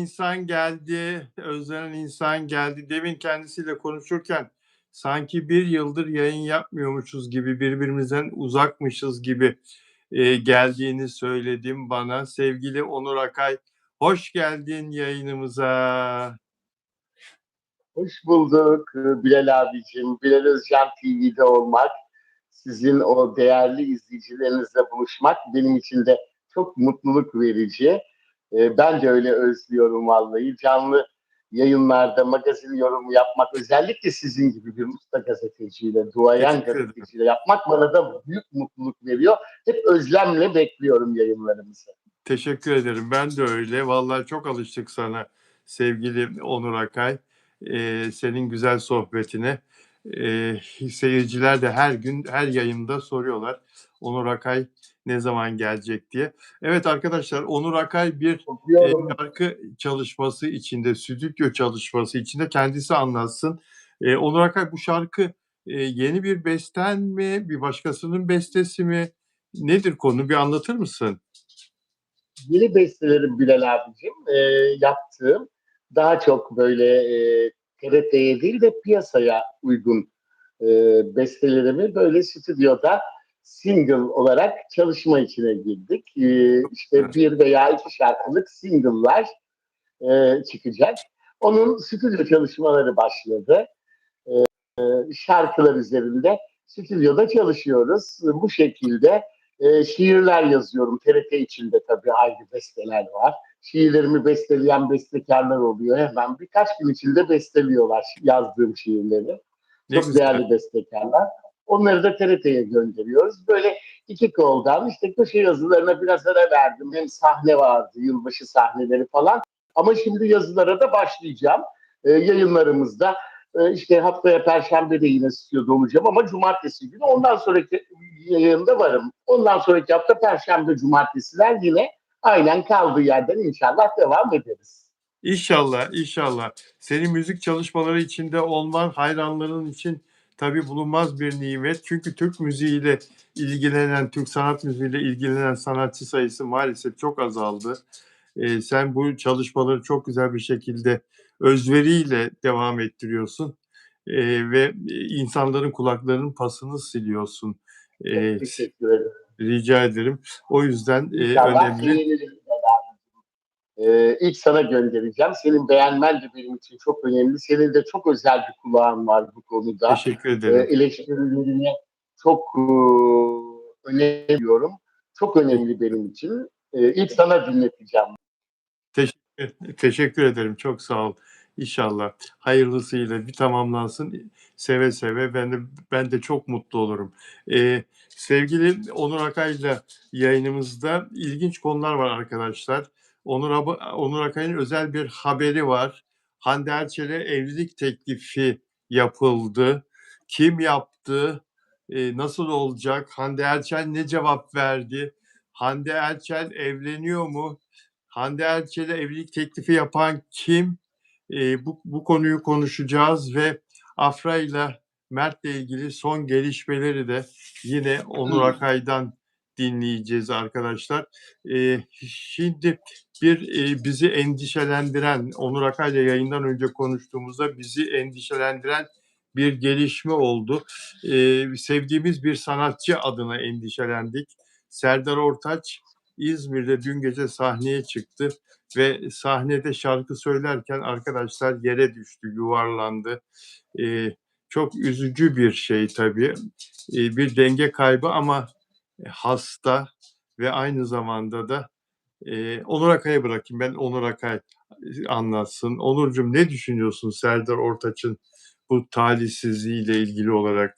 insan geldi, özlenen insan geldi. Demin kendisiyle konuşurken sanki bir yıldır yayın yapmıyormuşuz gibi, birbirimizden uzakmışız gibi, geldiğini söyledim bana. Sevgili Onur Akay, hoş geldin yayınımıza. Hoş bulduk Bilal abicim. Bilal Özcan TV'de olmak, sizin o değerli izleyicilerinizle buluşmak benim için de çok mutluluk verici. Ben de öyle özlüyorum vallahi. Canlı yayınlarda magazin yorumu yapmak, özellikle sizin gibi bir usta gazeteciyle, duayen Teşekkür ederim. gazeteciyle yapmak bana da büyük mutluluk veriyor. Hep özlemle bekliyorum yayınlarımızı. Teşekkür ederim. Ben de öyle. Vallahi çok alıştık sana sevgili Onur Akay. Senin güzel sohbetine. Seyirciler de her gün, her yayında soruyorlar. Onur Akay ne zaman gelecek diye. Evet arkadaşlar, Onur Akay bir Biliyorum. şarkı çalışması içinde, stüdyo çalışması içinde kendisi anlatsın. Onur Akay bu şarkı yeni bir besten mi, bir başkasının bestesi mi? Nedir konu? Bir anlatır mısın? Yeni bestelerim Bilal abicim yaptığım daha çok böyle TRT'ye değil de piyasaya uygun e, bestelerimi böyle stüdyoda single olarak çalışma içine girdik. İşte bir veya iki şarkılık single'lar çıkacak. Onun stüdyo çalışmaları başladı. Şarkılar üzerinde stüdyoda çalışıyoruz. Bu şekilde şiirler yazıyorum. TRT içinde tabii ayrı besteler var. Şiirlerimi besteleyen bestekarlar oluyor. Hemen birkaç gün içinde besteliyorlar yazdığım şiirleri. Ne Çok güzel. değerli bestekarlar. Onları da TRT'ye gönderiyoruz. Böyle iki koldan işte köşe yazılarına biraz ara verdim. Hem sahne vardı, yılbaşı sahneleri falan. Ama şimdi yazılara da başlayacağım. Yayınlarımızda işte haftaya Perşembe de yine stüdyoda olacağım ama Cumartesi günü ondan sonraki yayında varım. Ondan sonraki hafta Perşembe, Cumartesiler yine aynen kaldığı yerden inşallah devam ederiz. İnşallah, inşallah. Senin müzik çalışmaları içinde olman hayranların için tabii bulunmaz bir nimet. Çünkü Türk müziğiyle ilgilenen, Türk sanat müziğiyle ilgilenen sanatçı sayısı maalesef çok azaldı. Sen bu çalışmaları çok güzel bir şekilde özveriyle devam ettiriyorsun. Ve insanların kulaklarının pasını siliyorsun. Çok Eee, teşekkür ederim. Rica ederim. O yüzden İnşallah önemli. beğenirim. İlk sana göndereceğim. Senin beğenmen de benim için çok önemli. Senin de çok özel bir kulağın var bu konuda. Teşekkür ederim. Eleştirilerini çok önemliyorum. Çok önemli benim için. İlk sana dinleteceğim. Teşekkür ederim. Çok sağ ol. İnşallah hayırlısıyla bir tamamlansın. Seve seve ben de çok mutlu olurum. Sevgili Onur Akay'la yayınımızda ilginç konular var arkadaşlar. Onur Akay'ın özel bir haberi var. Hande Erçel'e evlilik teklifi yapıldı. Kim yaptı? Nasıl olacak? Hande Erçel ne cevap verdi? Hande Erçel evleniyor mu? Hande Erçel'e evlilik teklifi yapan kim? Bu konuyu konuşacağız ve Afra ile Mert'le ilgili son gelişmeleri de yine Onur Akay'dan dinleyeceğiz arkadaşlar. Şimdi bizi endişelendiren, Onur Akay'la yayından önce konuştuğumuzda bizi endişelendiren bir gelişme oldu. Sevdiğimiz bir sanatçı adına endişelendik. Serdar Ortaç İzmir'de dün gece sahneye çıktı ve sahnede şarkı söylerken arkadaşlar yere düştü, yuvarlandı. Çok üzücü bir şey tabii. Bir denge kaybı ama hasta ve aynı zamanda da Onur Akay'a bırakayım. Ben Onur Akay anlatsın. Onurcuğum ne düşünüyorsun Serdar Ortaç'ın bu talihsizliğiyle ilgili olarak?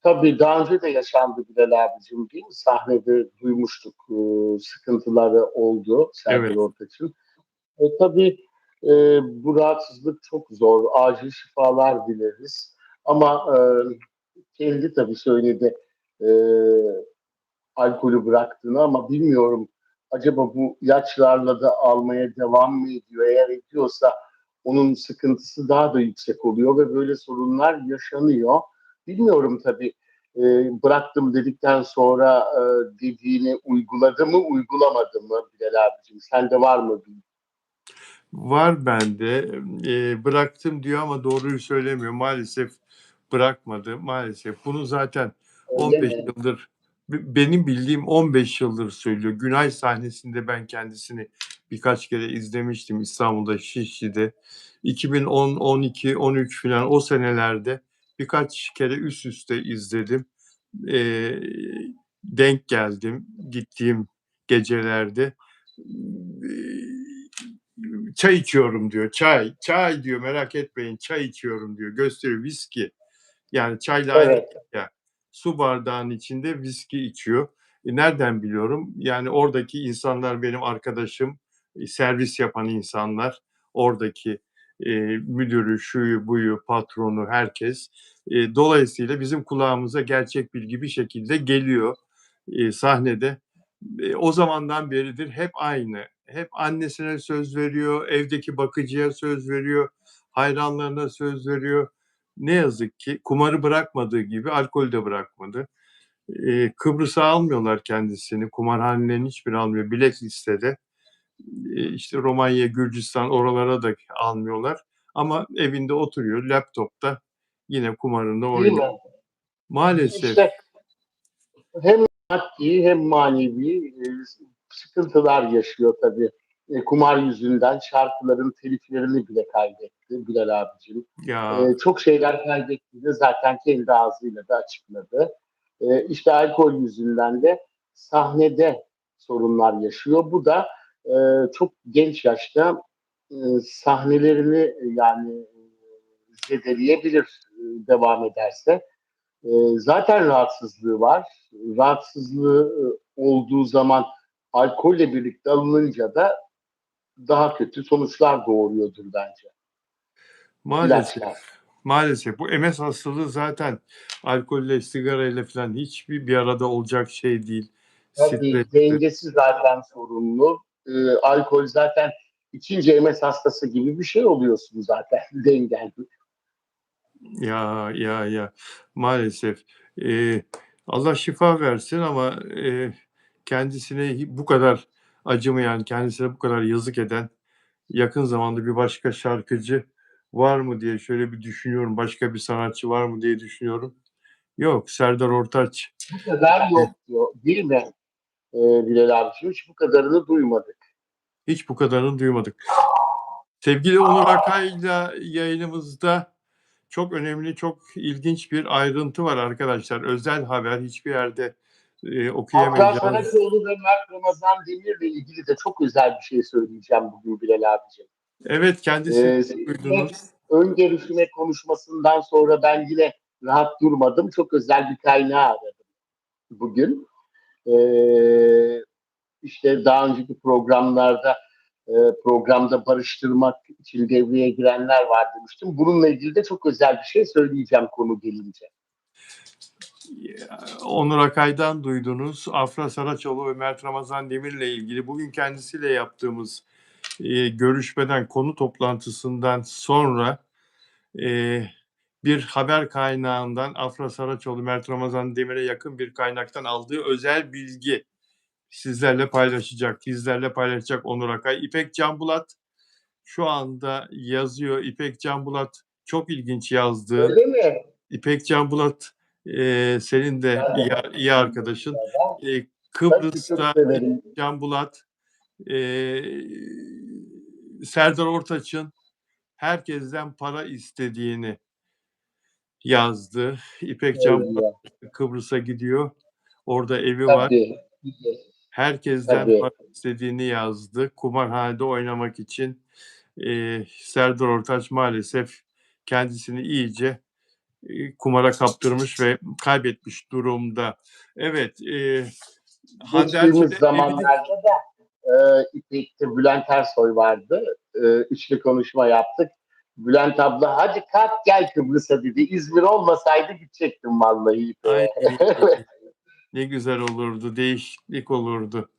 Tabii daha önce de yaşandı Bilal abicim değil mi? Sahnede duymuştuk sıkıntıları oldu Serdar Evet, Ortaç'ın. Tabii bu rahatsızlık çok zor. Acil şifalar dileriz. Ama kendi tabii söyledi e, alkolü bıraktığını ama bilmiyorum acaba bu ilaçlarla da almaya devam mı ediyor? Eğer ediyorsa onun sıkıntısı daha da yüksek oluyor ve böyle sorunlar yaşanıyor. Bilmiyorum tabii bıraktım dedikten sonra dediğini uyguladı mı uygulamadı mı Bilal abicim? Sende var mı Var bende. Bıraktım diyor ama doğruyu söylemiyor. Maalesef bırakmadı. Maalesef. Bunu zaten Öyle 15 mi? yıldır benim bildiğim 15 yıldır söylüyor. Günay sahnesinde ben kendisini birkaç kere izlemiştim İstanbul'da Şişli'de. 2010, 12, 13 falan o senelerde birkaç kere üst üste izledim. Eee, denk geldim gittiğim gecelerde. Çay içiyorum diyor. Çay, çay diyor merak etmeyin çay içiyorum diyor. Gösteriyor viski. Yani çayla aynı Evet. değil ya. Su bardağının içinde viski içiyor. Nereden biliyorum? Yani oradaki insanlar benim arkadaşım, servis yapan insanlar, oradaki müdürü, şuyu, buyu, patronu, herkes. Dolayısıyla bizim kulağımıza gerçek bilgi bir şekilde geliyor sahnede. O zamandan beridir hep aynı. Hep annesine söz veriyor, evdeki bakıcıya söz veriyor, hayranlarına söz veriyor. Ne yazık ki kumarı bırakmadığı gibi alkolü de bırakmadı. Kıbrıs'a almıyorlar kendisini. Kumarhanelerin hiçbirini almıyor. Black listede. İşte Romanya, Gürcistan oralara da almıyorlar. Ama evinde oturuyor, laptopta yine kumarında Değil oynuyor. mi? Maalesef. İşte hem maddi hem manevi sıkıntılar yaşıyor tabii. Kumar yüzünden şarkıların teliflerini bile kaybetti Bilal abicim. Ya Çok şeyler kaybettiğini zaten kendi ağzıyla da açıkladı. İşte alkol yüzünden de sahnede sorunlar yaşıyor. Bu da çok genç yaşta sahnelerini yani zedeleyebilir devam ederse. Zaten rahatsızlığı var. Rahatsızlığı olduğu zaman alkolle birlikte alınınca da daha kötü sonuçlar doğuruyordur bence maalesef. ilaçlar. Maalesef bu MS hastalığı zaten alkolle, sigarayla falan hiçbir bir arada olacak şey değil. Tabii Stresli. dengesi zaten sorunlu. Alkol zaten ikinci MS hastası gibi bir şey oluyorsun zaten dengen. Ya maalesef. Allah şifa versin ama kendisine bu kadar acımayan, kendisine bu kadar yazık eden yakın zamanda bir başka şarkıcı var mı diye şöyle bir düşünüyorum. Başka bir sanatçı var mı diye düşünüyorum. Yok, Serdar Ortaç. Bu kadar yok diyor. Değil mi Bilal abiciğim? Hiç bu kadarını duymadık. Hiç bu kadarını duymadık. Sevgili Onur Akay'la yayınımızda çok önemli, çok ilginç bir ayrıntı var arkadaşlar. Özel haber hiçbir yerde Afra okuyamayacağınız. Saraçoğlu ve Mert Ramazan Demir'le ilgili de çok özel bir şey söyleyeceğim bugün Bilal abiciğim. Evet kendisini Seninle duydunuz. ön görüşme konuşmasından sonra ben yine rahat durmadım. Çok özel bir kaynağı aradım bugün. İşte daha önceki programlarda e, programda barıştırmak için devreye girenler var demiştim. Bununla ilgili de çok özel bir şey söyleyeceğim konu gelince. Onur Akay'dan duydunuz. Afra Saraçoğlu ve Mert Ramazan Demir'le ilgili bugün kendisiyle yaptığımız görüşmeden, konu toplantısından sonra e, bir haber kaynağından Afra Saraçoğlu, Mert Ramazan Demir'e yakın bir kaynaktan aldığı özel bilgi sizlerle paylaşacak, bizlerle paylaşacak Onur Akay. İpek Canbulat şu anda yazıyor. İpek Canbulat çok ilginç yazdığı. Öyle mi? İpek Canbulat senin de Ben iyi, de iyi bakıyorum bu arkadaşın. sırada. Tabii çok Kıbrıs'ta İpek severim. Canbulat e, Serdar Ortaç'ın herkesten para istediğini yazdı. İpek Canbulat Söylüyor. Kıbrıs'a gidiyor. Orada evi var. Tabii. Herkesten Tabii. para istediğini yazdı. Kumarhanede oynamak için. Serdar Ortaç maalesef kendisini iyice kumara kaptırmış ve kaybetmiş durumda. Evet, Hande Geçtiğimiz Erçel'e evini. zamanlarda da İpek'te Bülent Ersoy vardı. Üçlü konuşma yaptık. Bülent abla hadi kalk gel Kıbrıs'a dedi. İzmir olmasaydı gidecektim vallahi Ay İpek'e. ne güzel olurdu, değişiklik olurdu.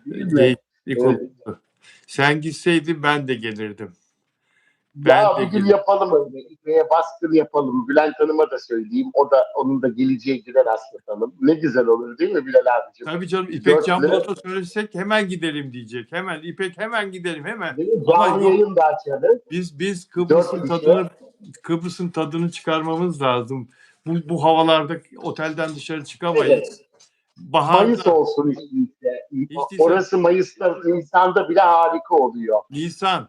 Değil mi? Değişiklik Evet. olurdu. Sen gitseydin ben de gelirdim. Ben Ya de bir gün gelirim. yapalım öyle. İpek'e baskın yapalım. Bülent Hanım'a da söyleyeyim. Onun da geleceği güne rastlatalım. Ne güzel olur değil mi Bilal abicim? Tabii canım, İpek Can Dörtlü. Bulat'a söylesek hemen gidelim diyecek. Hemen İpek, hemen gidelim hemen. Değil mi? Ama Canlı yok, yayın da açarız. biz Dört kişi. Kıbrıs'ın tadını çıkarmamız lazım. Bu havalarda otelden dışarı Evet. çıkamayız. Mayıs Baharda, olsun işte. hiç değilse Orası Mayıs'ta, Nisan'da bile harika oluyor. Nisan.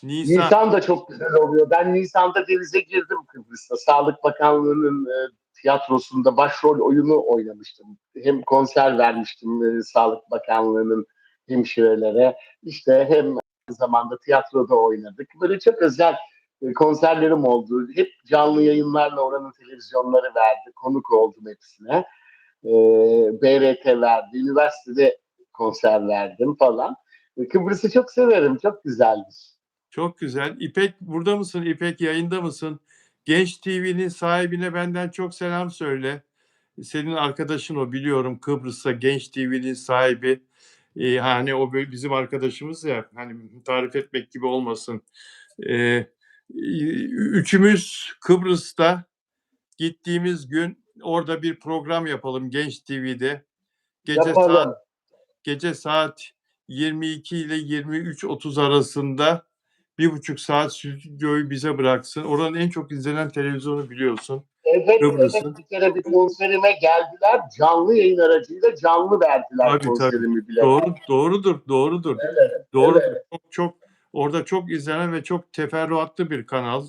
Nisan. Nisan da çok güzel oluyor. Ben Nisan'da denize girdim Kıbrıs'ta. Sağlık Bakanlığı'nın tiyatrosunda başrol oyunu oynamıştım. Hem konser vermiştim Sağlık Bakanlığı'nın hemşirelere. İşte hem aynı zamanda tiyatroda oynadık. Böyle çok özel konserlerim oldu. Hep canlı yayınlarla oranın televizyonları verdi. Konuk oldum hepsine. BRT verdi. Üniversitede konser verdim falan. Kıbrıs'ı çok severim. Çok güzeldir. Çok güzel. İpek burada mısın? İpek yayında mısın? Genç TV'nin sahibine benden çok selam söyle. Senin arkadaşın o, biliyorum, Kıbrıs'ta Genç TV'nin sahibi. Hani o bizim arkadaşımız ya, hani tarif etmek gibi olmasın. Ee, Üçümüz Kıbrıs'ta gittiğimiz gün orada bir program yapalım Genç TV'de. Gece saat Yapalım. gece saat 22 ile 23.30 arasında 1,5 saat stüdyoyu bize bıraksın. Oranın en çok izlenen televizyonu, biliyorsun, Evet, evet. Kıbrıs'ın. Bir kere bir konserime geldiler. Canlı yayın aracıyla canlı verdiler Tabii tabii. konserimi bile. Doğrudur. Evet, Doğrudur. evet. Çok orada çok izlenen ve çok teferruatlı bir kanal,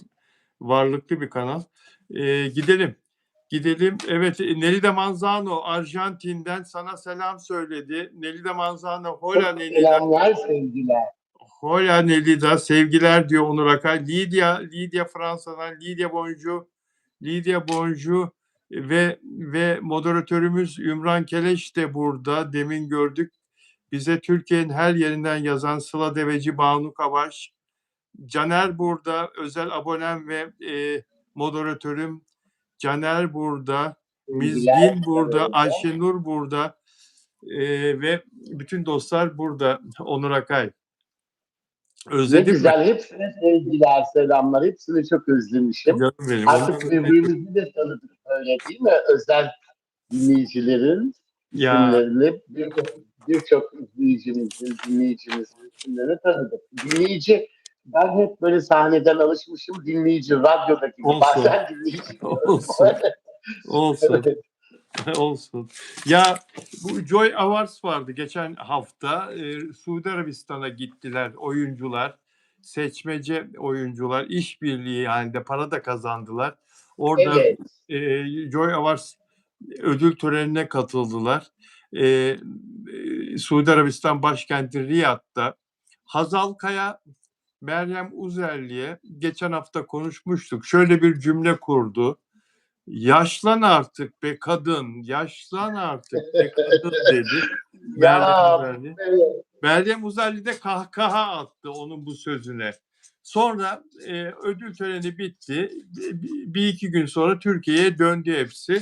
varlıklı bir kanal. Gidelim. Gidelim. Evet, Nelida Manzano Arjantin'den sana selam söyledi. Nelida Manzano, hola Çok Nelida. selamlar, sevgiler. Hola Nelida, sevgiler diyor Onur Akay. Lydia Fransa'dan, Lydia Bonjour ve moderatörümüz Ümran Keleş de burada. Demin gördük. Bize Türkiye'nin her yerinden yazan Sıla Deveci, Banu Kavaş, Caner burada, özel abonem ve moderatörüm Caner burada, Sevgiler. Mizgin burada, Evet. Ayşenur burada ve bütün dostlar burada. Onur Akay. Ne Özledin mi? güzel. Hepsine sevgiler, selamlar. Hepsini çok özlemişim. Canım benim. Artık Onların en çok... birbirimizi de tanıdık öyle değil mi? Özel dinleyicilerin Ya isimlerini birçok izleyicimizin, dinleyicimizin isimlerini tanıdık. Dinleyici, ben hep böyle sahneden alışmışım. Dinleyici, radyodaki gibi. olsun. Bazen dinleyici diyorum. Olsun. Olsun. Evet. Olsun. Ya, bu Joy Awards vardı geçen hafta. Suudi Arabistan'a gittiler oyuncular. Seçmece oyuncular. İşbirliği halinde para da kazandılar. Orada Evet. Joy Awards ödül törenine katıldılar. Suudi Arabistan başkenti Riyad'da. Hazal Kaya, Meryem Uzerli'ye geçen hafta konuşmuştuk. Şöyle bir cümle kurdu. Yaşlan artık be kadın, yaşlan artık be kadın dedi Meryem Ya Uzerli. evet. Meryem Uzerli de kahkaha attı onun bu sözüne. Sonra ödül töreni bitti. Bir iki gün sonra Türkiye'ye döndü hepsi.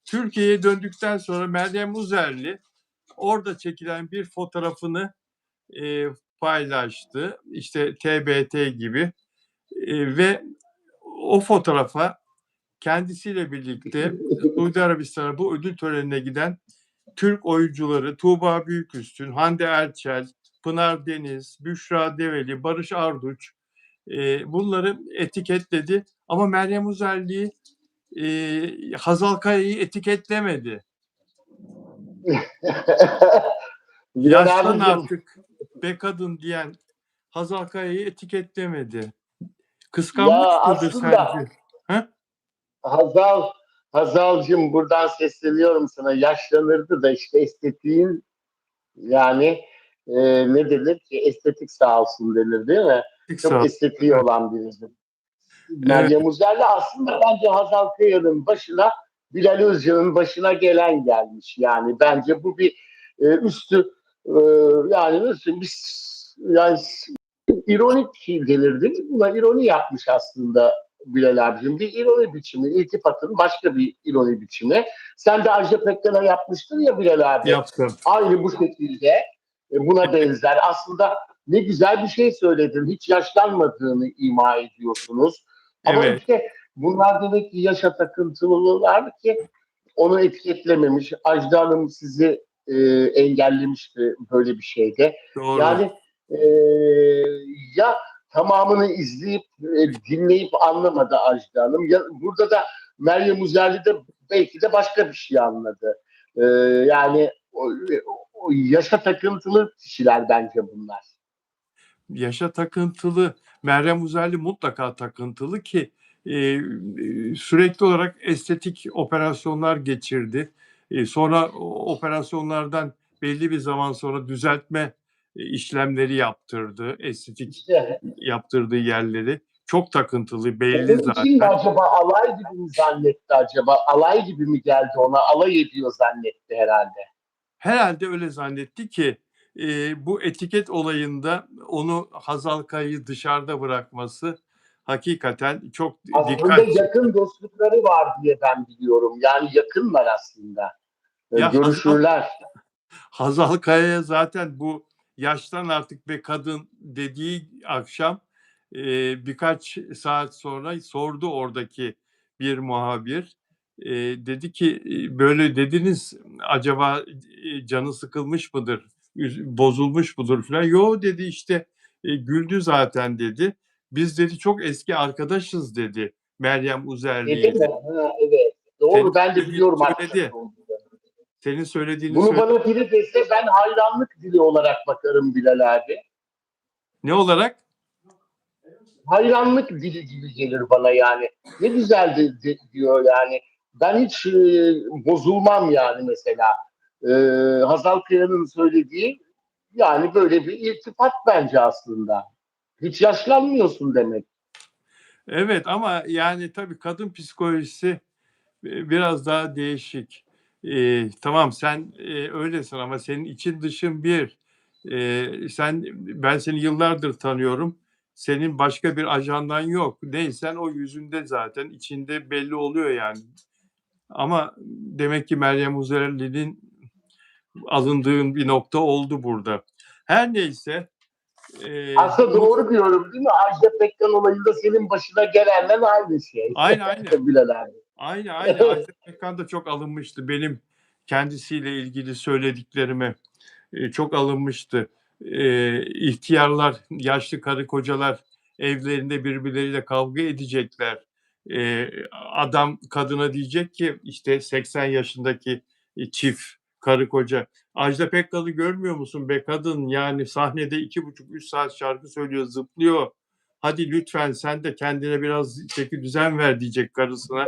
Türkiye'ye döndükten sonra Meryem Uzerli orada çekilen bir fotoğrafını paylaştı. İşte TBT gibi. Ve o fotoğrafa kendisiyle birlikte Suudi Arabistan'a bu ödül törenine giden Türk oyuncuları Tuğba Büyüküstün, Hande Erçel, Pınar Deniz, Büşra Develi, Barış Arduç, bunları etiketledi. Ama Meryem Uzerli'yi, Hazal Kaya'yı etiketlemedi. Bilal Yaşlan abicim, artık be kadın diyen Hazal Kaya'yı etiketlemedi. ya Kıskanmış mıdır aslında sence? Ha? Hazal, Hazal'cığım buradan sesleniyorum sana. Yaşlanırdı da işte estetiğin yani ne denir ki? Estetik sağ olsun denir değil mi? Çok Sağ estetiği olan birisi. Evet, Meryem Uzerli aslında bence Hazal Kaya'nın başına Bilal Özcan'ın başına gelen gelmiş. Yani bence bu bir üstü yani nasıl bir yani ironik gelir değil mi? Buna ironi yapmış aslında Bilal abicim. Bir ironi biçimi, iltifatın başka bir ironi biçimi. Sen de Ajda Pekkan'a yapmıştın ya Bilal abi. yaptım. Aynı bu şekilde buna benzer. Aslında ne güzel bir şey söyledin. Hiç yaşlanmadığını ima ediyorsunuz. Ama Evet, işte bunlar demek ki yaşa takıntılılar ki onu etiketlememiş. Ajda Hanım sizi engellemişti böyle bir şeyde. doğru. Yani e, ya tamamını izleyip dinleyip anlamadı Ajda Hanım. Ya, burada da Meryem Uzerli de belki de başka bir şey anladı. Yani o yaşa takıntılı kişiler bence bunlar. Yaşa takıntılı, Meryem Uzerli mutlaka takıntılı ki sürekli olarak estetik operasyonlar geçirdi. Sonra o operasyonlardan belli bir zaman sonra düzeltme işlemleri yaptırdı. Estetik İşte yaptırdığı yerleri. Çok takıntılı, belli onun için mi zaten. acaba alay gibi mi zannetti acaba? Alay gibi mi geldi ona? Alay ediyor zannetti herhalde. Herhalde öyle zannetti ki bu etiket olayında onu Hazal Kaya'yı dışarıda bırakması hakikaten çok Aslında dikkat yakın çekti. dostlukları var diye ben biliyorum. Yani yakınlar aslında. Ya Görüşürler. Hazal Kaya'ya zaten bu yaştan artık be kadın dediği akşam birkaç saat sonra sordu oradaki bir muhabir. Dedi ki böyle dediniz acaba canı sıkılmış mıdır, bozulmuş mudur falan. Yo dedi işte güldü zaten dedi. Biz dedi çok eski arkadaşız dedi Meryem Uzerli Dedi mi? ile. Ha, evet. Senin Doğru. Ben de söylediğini biliyorum arkadaş söyledi. olduğunu. Senin söylediğini Bunu söyledi. bana biri dese ben hayranlık dili olarak bakarım Bilal abi. Ne olarak? Hayranlık dili gibi gelir bana yani. Ne güzel diyor yani. Ben hiç bozulmam yani mesela. E, Hazal Kaya'nın söylediği yani böyle bir iltifat bence aslında. Hiç yaşlanmıyorsun demek. Evet ama yani tabii kadın psikolojisi biraz daha değişik. Tamam sen öylesin ama senin için dışın bir. Ben seni yıllardır tanıyorum. Senin başka bir ajandan yok. Neysen o yüzünde zaten içinde belli oluyor yani. Ama demek ki Meryem Uzerli'nin alındığın bir nokta oldu burada. Her neyse Aslında unut doğru diyorum değil mi? Ajda Pekkan olayında senin başına gelenler aynı şey. aynı. Bilal abi. Aynı. Ajda Pekkan da çok alınmıştı benim kendisiyle ilgili söylediklerime. Çok alınmıştı. İhtiyarlar, yaşlı karı kocalar evlerinde birbirleriyle kavga edecekler. Adam kadına diyecek ki işte 80 yaşındaki çift karı koca. Ajda Pekkan'ı görmüyor musun be kadın? Yani sahnede 2,5-3 saat şarkı söylüyor, zıplıyor. Hadi lütfen sen de kendine biraz çeki düzen ver diyecek karısına.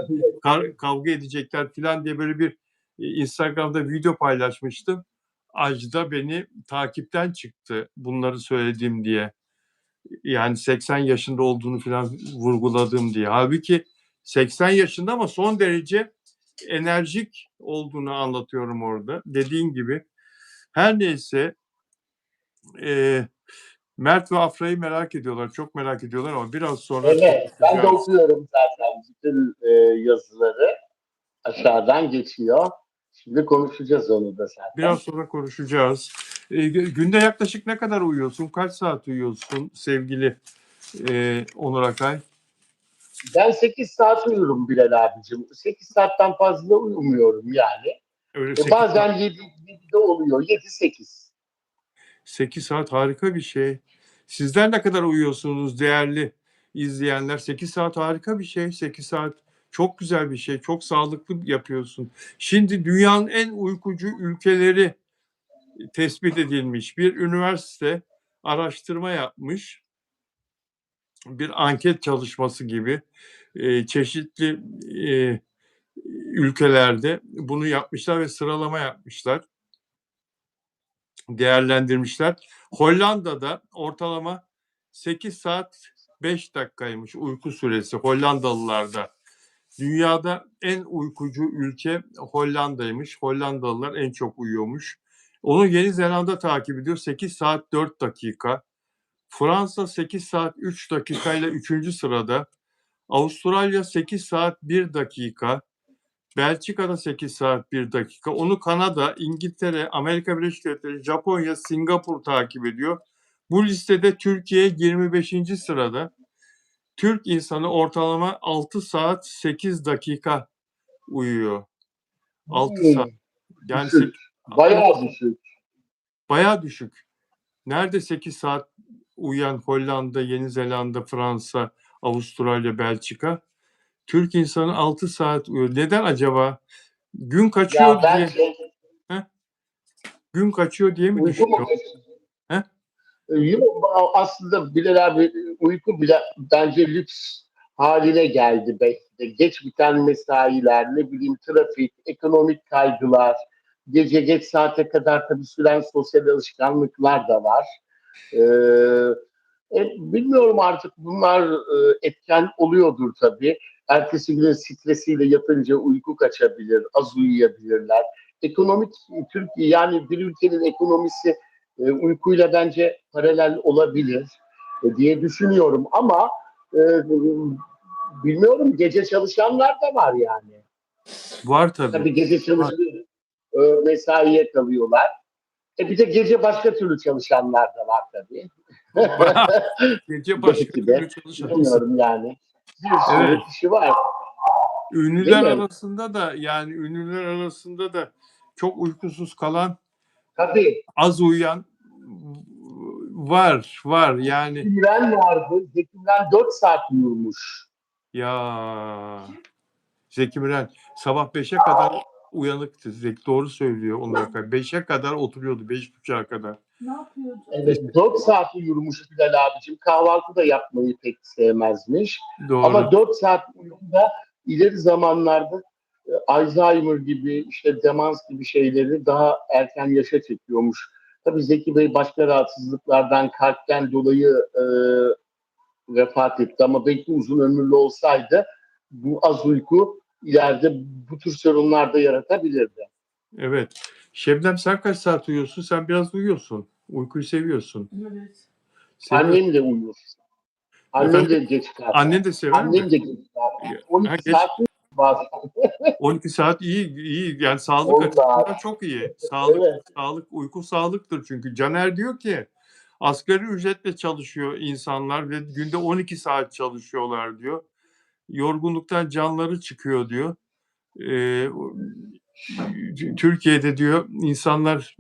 Kavga edecekler falan diye böyle bir Instagram'da video paylaşmıştım. Ajda beni takipten çıktı bunları söylediğim diye. Yani 80 yaşında olduğunu falan vurguladım diye. Halbuki 80 yaşında ama son derece enerjik olduğunu anlatıyorum orada. Dediğin gibi. Her neyse e, Mert ve Afra'yı merak ediyorlar. Çok merak ediyorlar ama biraz sonra Evet, ben de konuşacağız. okuyorum zaten bütün yazıları aşağıdan geçiyor. Şimdi konuşacağız onu da zaten. Biraz sonra konuşacağız. Günde yaklaşık ne kadar uyuyorsun? Kaç saat uyuyorsun sevgili Onur Akay? Ben 8 saat uyurum Bilal abicim. 8 saatten fazla uyumuyorum yani. Öyle 8 saat. Bazen 7 de oluyor. 7-8. 8 saat harika bir şey. Sizler ne kadar uyuyorsunuz değerli izleyenler? 8 saat harika bir şey. 8 saat çok güzel bir şey. Çok sağlıklı yapıyorsun. Şimdi dünyanın en uykucu ülkeleri tespit edilmiş. Bir üniversite araştırma yapmış. Bir anket çalışması gibi çeşitli ülkelerde bunu yapmışlar ve sıralama yapmışlar. Değerlendirmişler. Hollanda'da ortalama 8 saat 5 dakikaymış uyku süresi Hollandalılarda. Dünyada en uykucu ülke Hollanda'ymış. Hollandalılar en çok uyuyormuş. Onu Yeni Zelanda takip ediyor. 8 saat 4 dakika. Fransa 8 saat 3 dakikayla 3. sırada. Avustralya 8 saat 1 dakika. Belçika'da 8 saat 1 dakika. Onu Kanada, İngiltere, Amerika Birleşik Devletleri, Japonya, Singapur takip ediyor. Bu listede Türkiye 25. sırada. Türk insanı ortalama 6 saat 8 dakika uyuyor. 6 saat. Hmm, Yani düşük. Bayağı düşük. bayağı düşük. Nerede 8 saat uyuyan Hollanda, Yeni Zelanda, Fransa, Avustralya, Belçika? Türk insanı 6 saat uyuyor. Neden acaba? Gün Ya kaçıyor diye. bence Heh, gün kaçıyor diye mi uyku mu düşünüyor? kaçıyor? Heh, Yok, aslında Bilal abi uyku bile bence lüks haline geldi belki de. Geç biten mesailer, ne bileyim trafik, ekonomik kaygılar, gece geç saate kadar tabii süren sosyal alışkanlıklar da var. Ee, bilmiyorum artık bunlar etken oluyordur tabii. Ertesi günün stresiyle yatınca uyku kaçabilir, az uyuyabilirler. Ekonomik Türkiye yani bir ülkenin ekonomisi uykuyla bence paralel olabilir diye düşünüyorum ama e, bilmiyorum gece çalışanlar da var yani. var tabii. Tabii gece Var. çalışıyor, mesaiye kalıyorlar. Bir de gece başka türlü çalışanlar da var tabii. Gece başka Belki de türlü çalışansın. bilemiyorum yani. Bir Evet. sürü kişi var değil Ünlüler mi? arasında da yani ünlüler arasında da çok uykusuz kalan, Tabii. az uyuyan var yani. Zeki Müren vardı. Zeki Müren 4 saat uyumuş. Ya Zeki Müren sabah 5'e kadar uyanıktı. Zeki doğru söylüyor Onur Akay. 5'e kadar oturuyordu. 5.30'a kadar. Ne yapıyordu? Evet 4 saat uyumuş Bilal abicim. Kahvaltı da yapmayı pek sevmezmiş. Doğru. Ama 4 saat uykuda ileri zamanlarda Alzheimer gibi işte demans gibi şeyleri daha erken yaşa çekiyormuş. Tabii Zeki Bey başka rahatsızlıklardan kalpten dolayı vefat etti ama belki uzun ömürlü olsaydı bu az uyku ileride bu tür sorunlar da yaratabilirdi. Evet. Şebnem sen kaç saat uyuyorsun? Sen biraz uyuyorsun. Uykuyu seviyorsun. Evet. Seviyorsun. Annem de uyur. Annem de Efendim? geç kalkar. Annen de sever mi? Annem de geç kalkar. Ha, 12 geç. saat uyur bazen. 12 saat iyi. Yani sağlık Vallahi. açısından çok iyi. Evet. Uyku sağlıktır çünkü. Caner diyor ki asgari ücretle çalışıyor insanlar ve günde 12 saat çalışıyorlar diyor. Yorgunluktan canları çıkıyor diyor. Ee, Türkiye'de diyor insanlar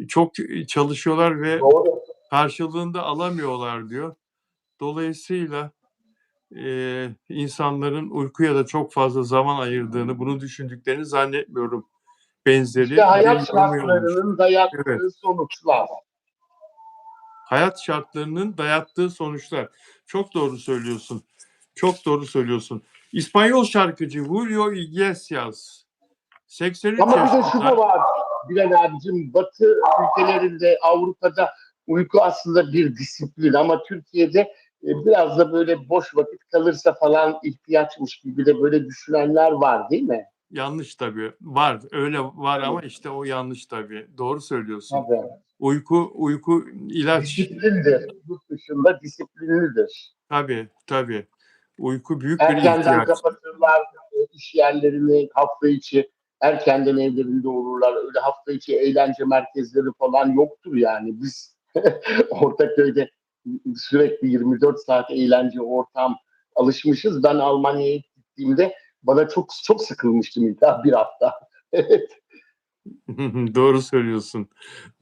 çok çalışıyorlar ve Doğru. karşılığında alamıyorlar diyor. Dolayısıyla insanların uykuya da çok fazla zaman ayırdığını, bunu düşündüklerini zannetmiyorum. İşte Benzeri bir hayat yorumu olmuş. şartlarının Evet. dayattığı sonuçlar. Hayat şartlarının dayattığı sonuçlar. Çok doğru söylüyorsun. Çok doğru söylüyorsun. İspanyol şarkıcı Julio Iglesias 83 Ama bir de şu da yaşında. var Bilal abicim. Batı ülkelerinde, Avrupa'da uyku aslında bir disiplin ama Türkiye'de biraz da böyle boş vakit kalırsa falan ihtiyaçmış gibi de böyle düşünenler var değil mi? Yanlış tabii. Var. Öyle var ama Evet, işte o yanlış tabii. Doğru söylüyorsun. tabii. Uyku ilaç. Disiplindir. Yurt dışında disiplinlidir. Tabii. Uyku büyük bir Erkenden ihtiyaç. kapatırlar iş yerlerini hafta içi. Erkenden evlerinde olurlar. Öyle hafta içi eğlence merkezleri falan yoktur yani. Biz Ortaköy'de sürekli 24 saat eğlence ortam alışmışız. Ben Almanya'ya gittiğimde bana çok çok sıkılmıştım ilk bir hafta. Doğru söylüyorsun.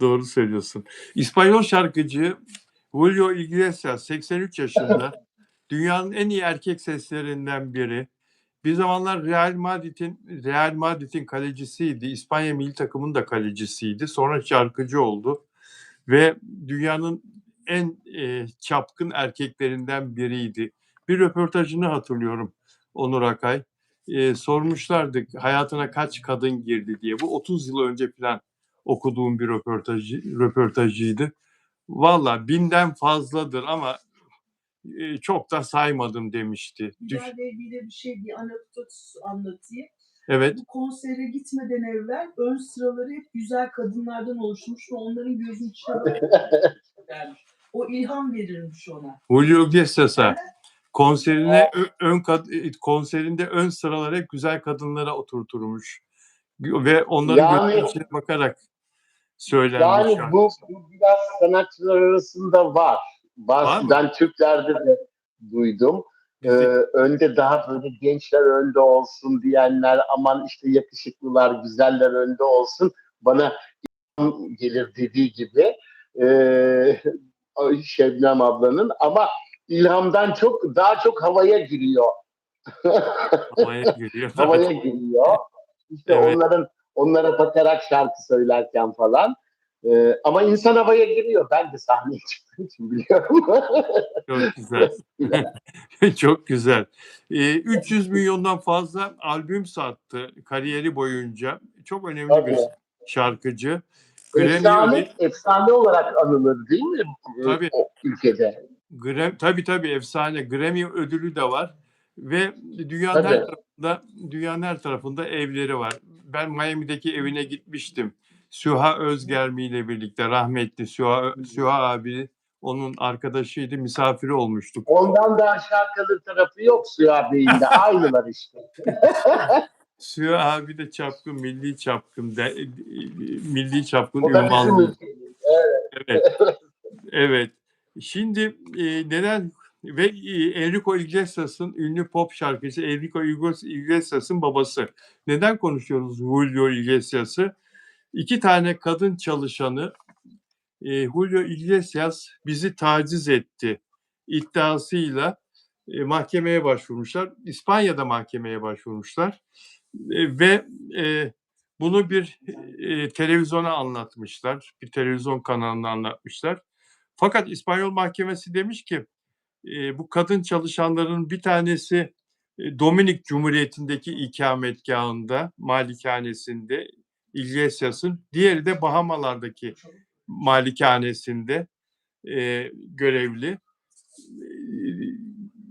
Doğru söylüyorsun. İspanyol şarkıcı Julio Iglesias 83 yaşında. Dünyanın en iyi erkek seslerinden biri. Bir zamanlar Real Madrid'in kalecisiydi. İspanya milli takımının da kalecisiydi. Sonra şarkıcı oldu ve dünyanın en çapkın erkeklerinden biriydi. Bir röportajını hatırlıyorum Onur Akay. Sormuşlardı hayatına kaç kadın girdi diye. Bu 30 yıl önce falan okuduğum bir röportajıydı. Valla 1000'den fazladır ama çok da saymadım demişti. Gülerle ilgili bir anekdot anlatayım. Evet. Bu konsere gitmeden evvel ön sıraları hep güzel kadınlardan oluşmuş ve onların gözünün içine bakmış. O ilham verirmiş ona. Julio Iglesias'a konserinde ön sıralara hep güzel kadınlara oturturmuş ve onların gözünün Yani içine bakarak söylenmiş Yani şarkı. bu biraz sanatçılar arasında var. Var mı? Ben Türklerde de duydum. Bizde Önde daha böyle gençler önde olsun diyenler, aman işte yakışıklılar, güzeller önde olsun. Bana gelir dediği gibi ee, Şebnem ablanın, ama ilhamdan çok daha çok havaya giriyor. havaya geliyor. Havaya giriyor. İşte Evet, onlara bakarak şarkı söylerken falan. Ama insan havaya giriyor. Ben de sahneye çıktığım için biliyorum. çok güzel. Çok güzel. 300 milyondan fazla albüm sattı kariyeri boyunca. Çok önemli bir Tabii. şarkıcı. Grammy ödül Efsane olarak anılır değil mi tabii o ülkede? tabii efsane. Grammy ödülü de var ve Tabii. dünyanın her tarafında evleri var. Ben Miami'deki evine gitmiştim. Süha Özgermi ile birlikte rahmetli Süha abi onun arkadaşıydı. Misafiri olmuştuk. Ondan daha şarkılı tarafı yok Süha Bey'in de. Aynılar işte. Süha abi de çapkın, milli çapkın O da bizim ünvanlı. ülkemiz. Evet. Evet, evet. Şimdi neden ve Enrico Iglesias'ın ünlü pop şarkıcı Enrico Iglesias'ın babası. Neden konuşuyoruz Julio Iglesias'ı? İki tane kadın çalışanı Julio Iglesias bizi taciz etti iddiasıyla mahkemeye başvurmuşlar. İspanya'da mahkemeye başvurmuşlar. Ve bunu bir televizyona anlatmışlar. Bir televizyon kanalına anlatmışlar. Fakat İspanyol mahkemesi demiş ki bu kadın çalışanların bir tanesi Dominik Cumhuriyeti'ndeki ikametgahında, malikanesinde Iglesias'ın, diğeri de Bahamalardaki malikanesinde görevli.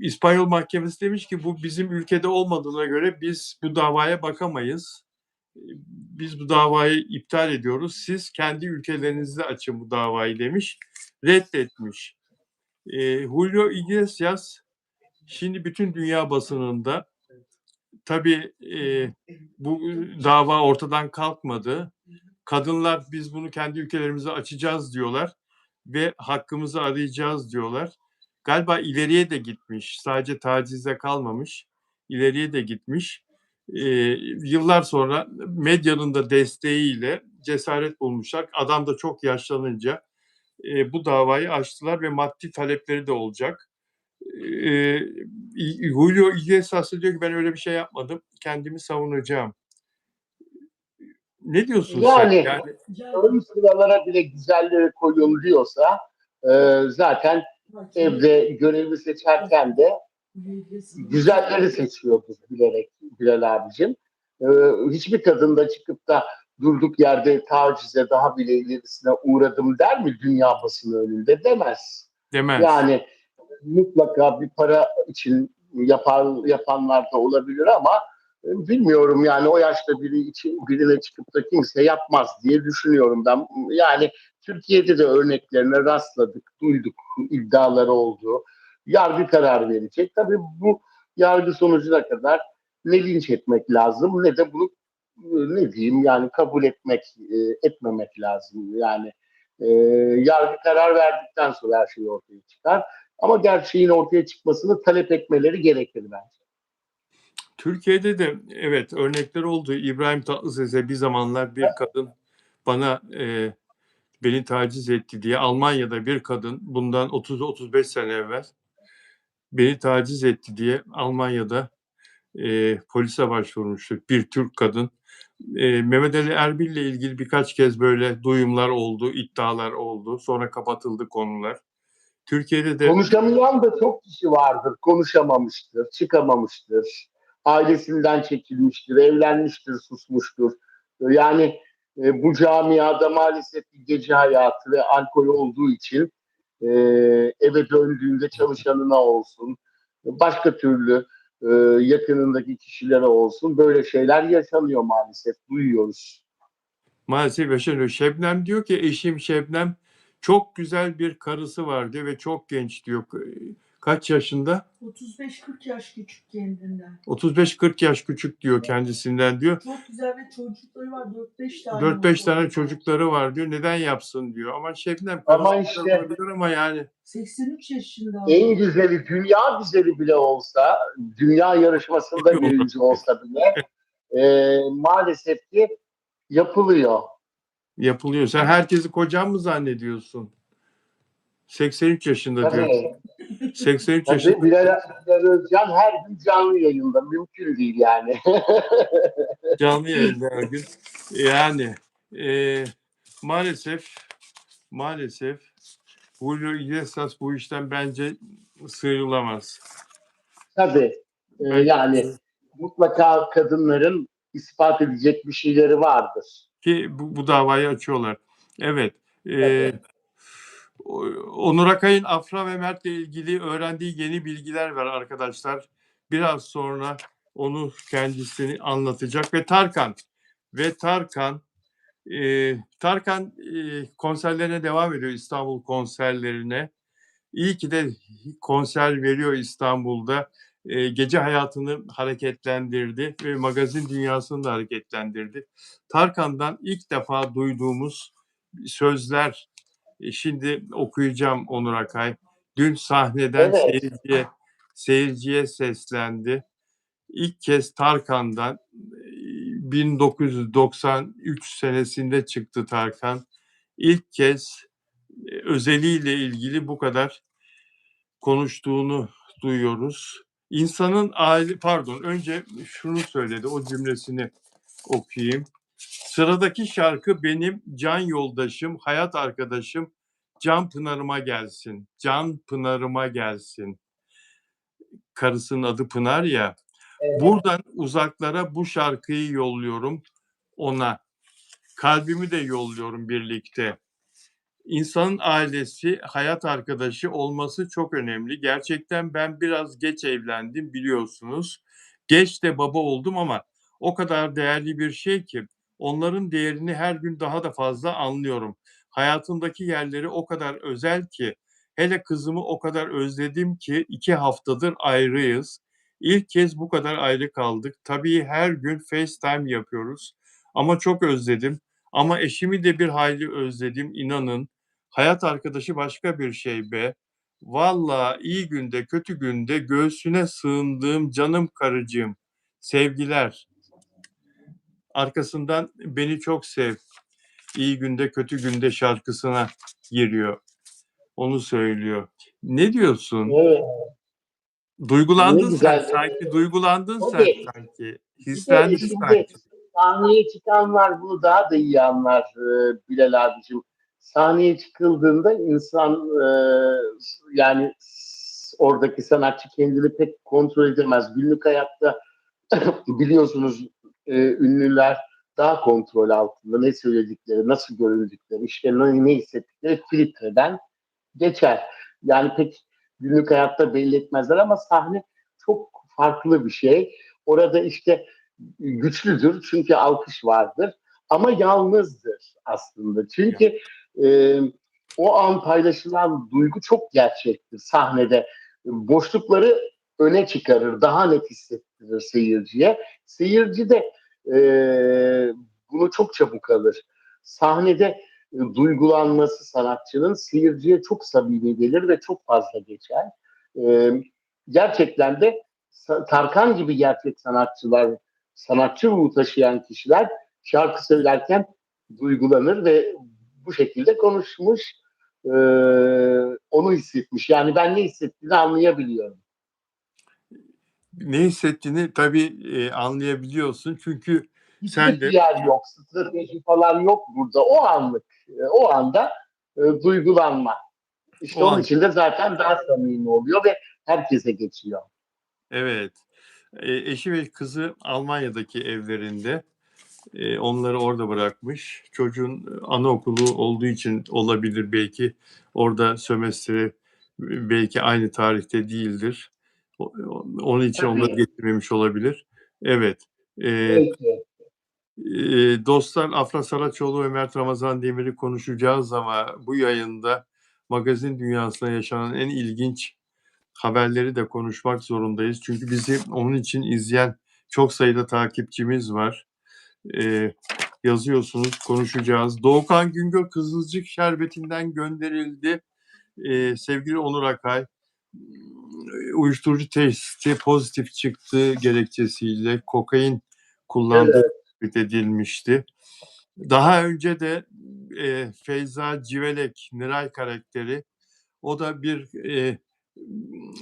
İspanyol mahkemesi demiş ki bu bizim ülkede olmadığına göre biz bu davaya bakamayız. Biz bu davayı iptal ediyoruz. Siz kendi ülkelerinizde açın bu davayı demiş. Reddetmiş. Julio Iglesias şimdi bütün dünya basınında tabii bu dava ortadan kalkmadı. Kadınlar biz bunu kendi ülkelerimize açacağız diyorlar ve hakkımızı arayacağız diyorlar. Galiba ileriye de gitmiş. Sadece tacizde kalmamış. İleriye de gitmiş. Yıllar sonra medyanın da desteğiyle cesaret bulmuşlar. Adam da çok yaşlanınca bu davayı açtılar ve maddi talepleri de olacak. Julio Iglesias diyor ki ben öyle bir şey yapmadım. Kendimi savunacağım. Ne diyorsun sen? Yani Yani ön sıralara bile güzelleri koyun diyorsa zaten evde görevi seçerken de güzelleri seçiyordur bilerek Bilal abicim. Ee, Hiçbir kadın da çıkıp da durduk yerde tacize daha bile ilerisine uğradım der mi dünya basını önünde? Demez. demez. Yani mutlaka bir para için yapanlar da olabilir, ama bilmiyorum yani o yaşta biri için birine çıkıp da kimse yapmaz diye düşünüyorum ben. Yani Türkiye'de de örneklerine rastladık, duyduk, iddiaları oldu. Yargı karar verecek. Tabii bu yargı sonucuna kadar ne linç etmek lazım ne de bunu ne diyeyim yani kabul etmemek lazım. Yani e, yargı karar verdikten sonra her şey ortaya çıkar. Ama gerçeğin ortaya çıkmasını talep etmeleri gerekir bence. Türkiye'de de evet örnekler oldu. İbrahim Tatlıses'e bir zamanlar bir kadın bana beni taciz etti diye Almanya'da bir kadın bundan 30-35 sene evvel beni taciz etti diye Almanya'da polise başvurmuştu bir Türk kadın. Mehmet Ali Erbil ile ilgili birkaç kez böyle duyumlar oldu, iddialar oldu. Sonra kapatıldı konular. Türkiye'de de Konuşamayan da çok kişi vardır. Konuşamamıştır, çıkamamıştır. Ailesinden çekilmiştir, evlenmiştir, susmuştur. Yani bu camiada maalesef bir gece hayatı ve alkol olduğu için e, eve döndüğünde çalışanına olsun, başka türlü e, yakınındaki kişilere olsun böyle şeyler yaşanıyor maalesef, duyuyoruz. maalesef yaşanıyor. Şebnem diyor ki eşim Şebnem çok güzel bir karısı var diyor ve çok genç diyor. Kaç yaşında? 35-40 yaş küçük kendinden. 35-40 yaş küçük diyor kendisinden diyor. Çok güzel ve çocukları var. 4-5 tane. 4-5 tane ortalıkta. çocukları var diyor. Neden yapsın diyor. Ama Şebnem Ama karısı işte olabilir ama yani 83 yaşında. en güzeli, dünya güzeli bile olsa, dünya yarışmasında Yapıyor birinci olsa bile maalesef ki yapılıyor. yapılıyor. Sen herkesi kocan mı zannediyorsun? 83 yaşında diyor. Tabii, 83 tabii yaşında Bilal Özcan her gün canlı yayında. Mümkün değil yani. canlı yayında her gün. Yani maalesef Julio Iglesias bu işten bence sıyrılamaz. Tabii. Yani mutlaka kadınların ispat edecek bir şeyleri vardır. Ki bu davayı açıyorlar. Evet. Tabii. Onur Akay'ın Afra ve Mert'le ilgili öğrendiği yeni bilgiler var arkadaşlar. Biraz sonra onu kendisini anlatacak ve Tarkan konserlerine devam ediyor, İstanbul konserlerine. İyi ki de konser veriyor İstanbul'da. Gece hayatını hareketlendirdi ve magazin dünyasını da hareketlendirdi. Tarkan'dan ilk defa duyduğumuz sözler, şimdi okuyacağım Onur Akay. Dün sahneden Evet. seyirciye seslendi. İlk kez Tarkan'dan 1993 senesinde çıktı Tarkan. İlk kez özeliyle ilgili bu kadar konuştuğunu duyuyoruz. İnsanın önce şunu söyledi, o cümlesini okuyayım. Sıradaki şarkı benim can yoldaşım, hayat arkadaşım Can Pınar'ıma gelsin. Can Pınar'ıma gelsin. Karısının adı Pınar ya. Evet. Buradan uzaklara bu şarkıyı yolluyorum ona. Kalbimi de yolluyorum birlikte. İnsanın ailesi, hayat arkadaşı olması çok önemli. Gerçekten ben biraz geç evlendim biliyorsunuz. Geç de baba oldum ama o kadar değerli bir şey ki onların değerini her gün daha da fazla anlıyorum. Hayatımdaki yerleri o kadar özel ki hele kızımı o kadar özledim ki 2 haftadır ayrıyız. İlk kez bu kadar ayrı kaldık. Tabii her gün FaceTime yapıyoruz ama çok özledim. Ama eşimi de bir hayli özledim inanın. Hayat arkadaşı başka bir şey be. Valla iyi günde kötü günde göğsüne sığındığım canım karıcığım. Sevgiler. Arkasından beni çok sev. İyi günde kötü günde şarkısına giriyor. Onu söylüyor. Ne diyorsun? Evet. Ne Duygulandın sen güzel. sanki. Duygulandın sen Tabii. sanki. Bir de Hislendin şimdi sanki. sahneye çıkanlar bunu daha da iyi anlar Bilal abicim. Sahneye çıkıldığında insan yani oradaki sanatçı kendini pek kontrol edemez. Günlük hayatta biliyorsunuz ünlüler daha kontrol altında. Ne söyledikleri, nasıl göründükleri, işte ne hissettikleri filtreden geçer. Yani pek günlük hayatta belli etmezler ama sahne çok farklı bir şey. Orada işte güçlüdür çünkü alkış vardır ama yalnızdır aslında. Çünkü e, o an paylaşılan duygu çok gerçektir sahnede. Boşlukları öne çıkarır, daha net hissettirir seyirciye. Seyirci de e, bunu çok çabuk alır. Sahnede duygulanması sanatçının seyirciye çok samimi gelir ve çok fazla geçer. E, Gerçekten de Tarkan gibi gerçek sanatçılar, sanatçı ruhu taşıyan kişiler şarkı söylerken duygulanır ve bu şekilde konuşmuş, e, onu hissetmiş. Yani ben ne hissettiğini anlayabiliyorum. Ne hissettiğini tabii anlayabiliyorsun. Çünkü sen Hiçbir de yer yok, strateji falan yok burada. O anlık, o anda duygulanma. İşte o onun an için de zaten daha samimi oluyor ve herkese geçiyor. evet. Eşi ve kızı Almanya'daki evlerinde. Onları orada bırakmış. Çocuğun anaokulu olduğu için olabilir belki. Orada sömestri belki aynı tarihte değildir. Onun için onları Tabii. getirmemiş olabilir. Evet. Ee, Belki. Dostlar Afra Saraçoğlu ve Mert Ramazan Demir'i konuşacağız ama bu yayında magazin dünyasında yaşanan en ilginç haberleri de konuşmak zorundayız. Çünkü bizi onun için izleyen çok sayıda takipçimiz var. Yazıyorsunuz, konuşacağız. Doğukan Güngör Kızılcık Şerbeti'nden gönderildi. Sevgili Onur Akay, uyuşturucu testi pozitif çıktığı gerekçesiyle kokain kullandığı Evet. tespit edilmişti. Daha önce de Feyza Civelek, Niray karakteri, o da bir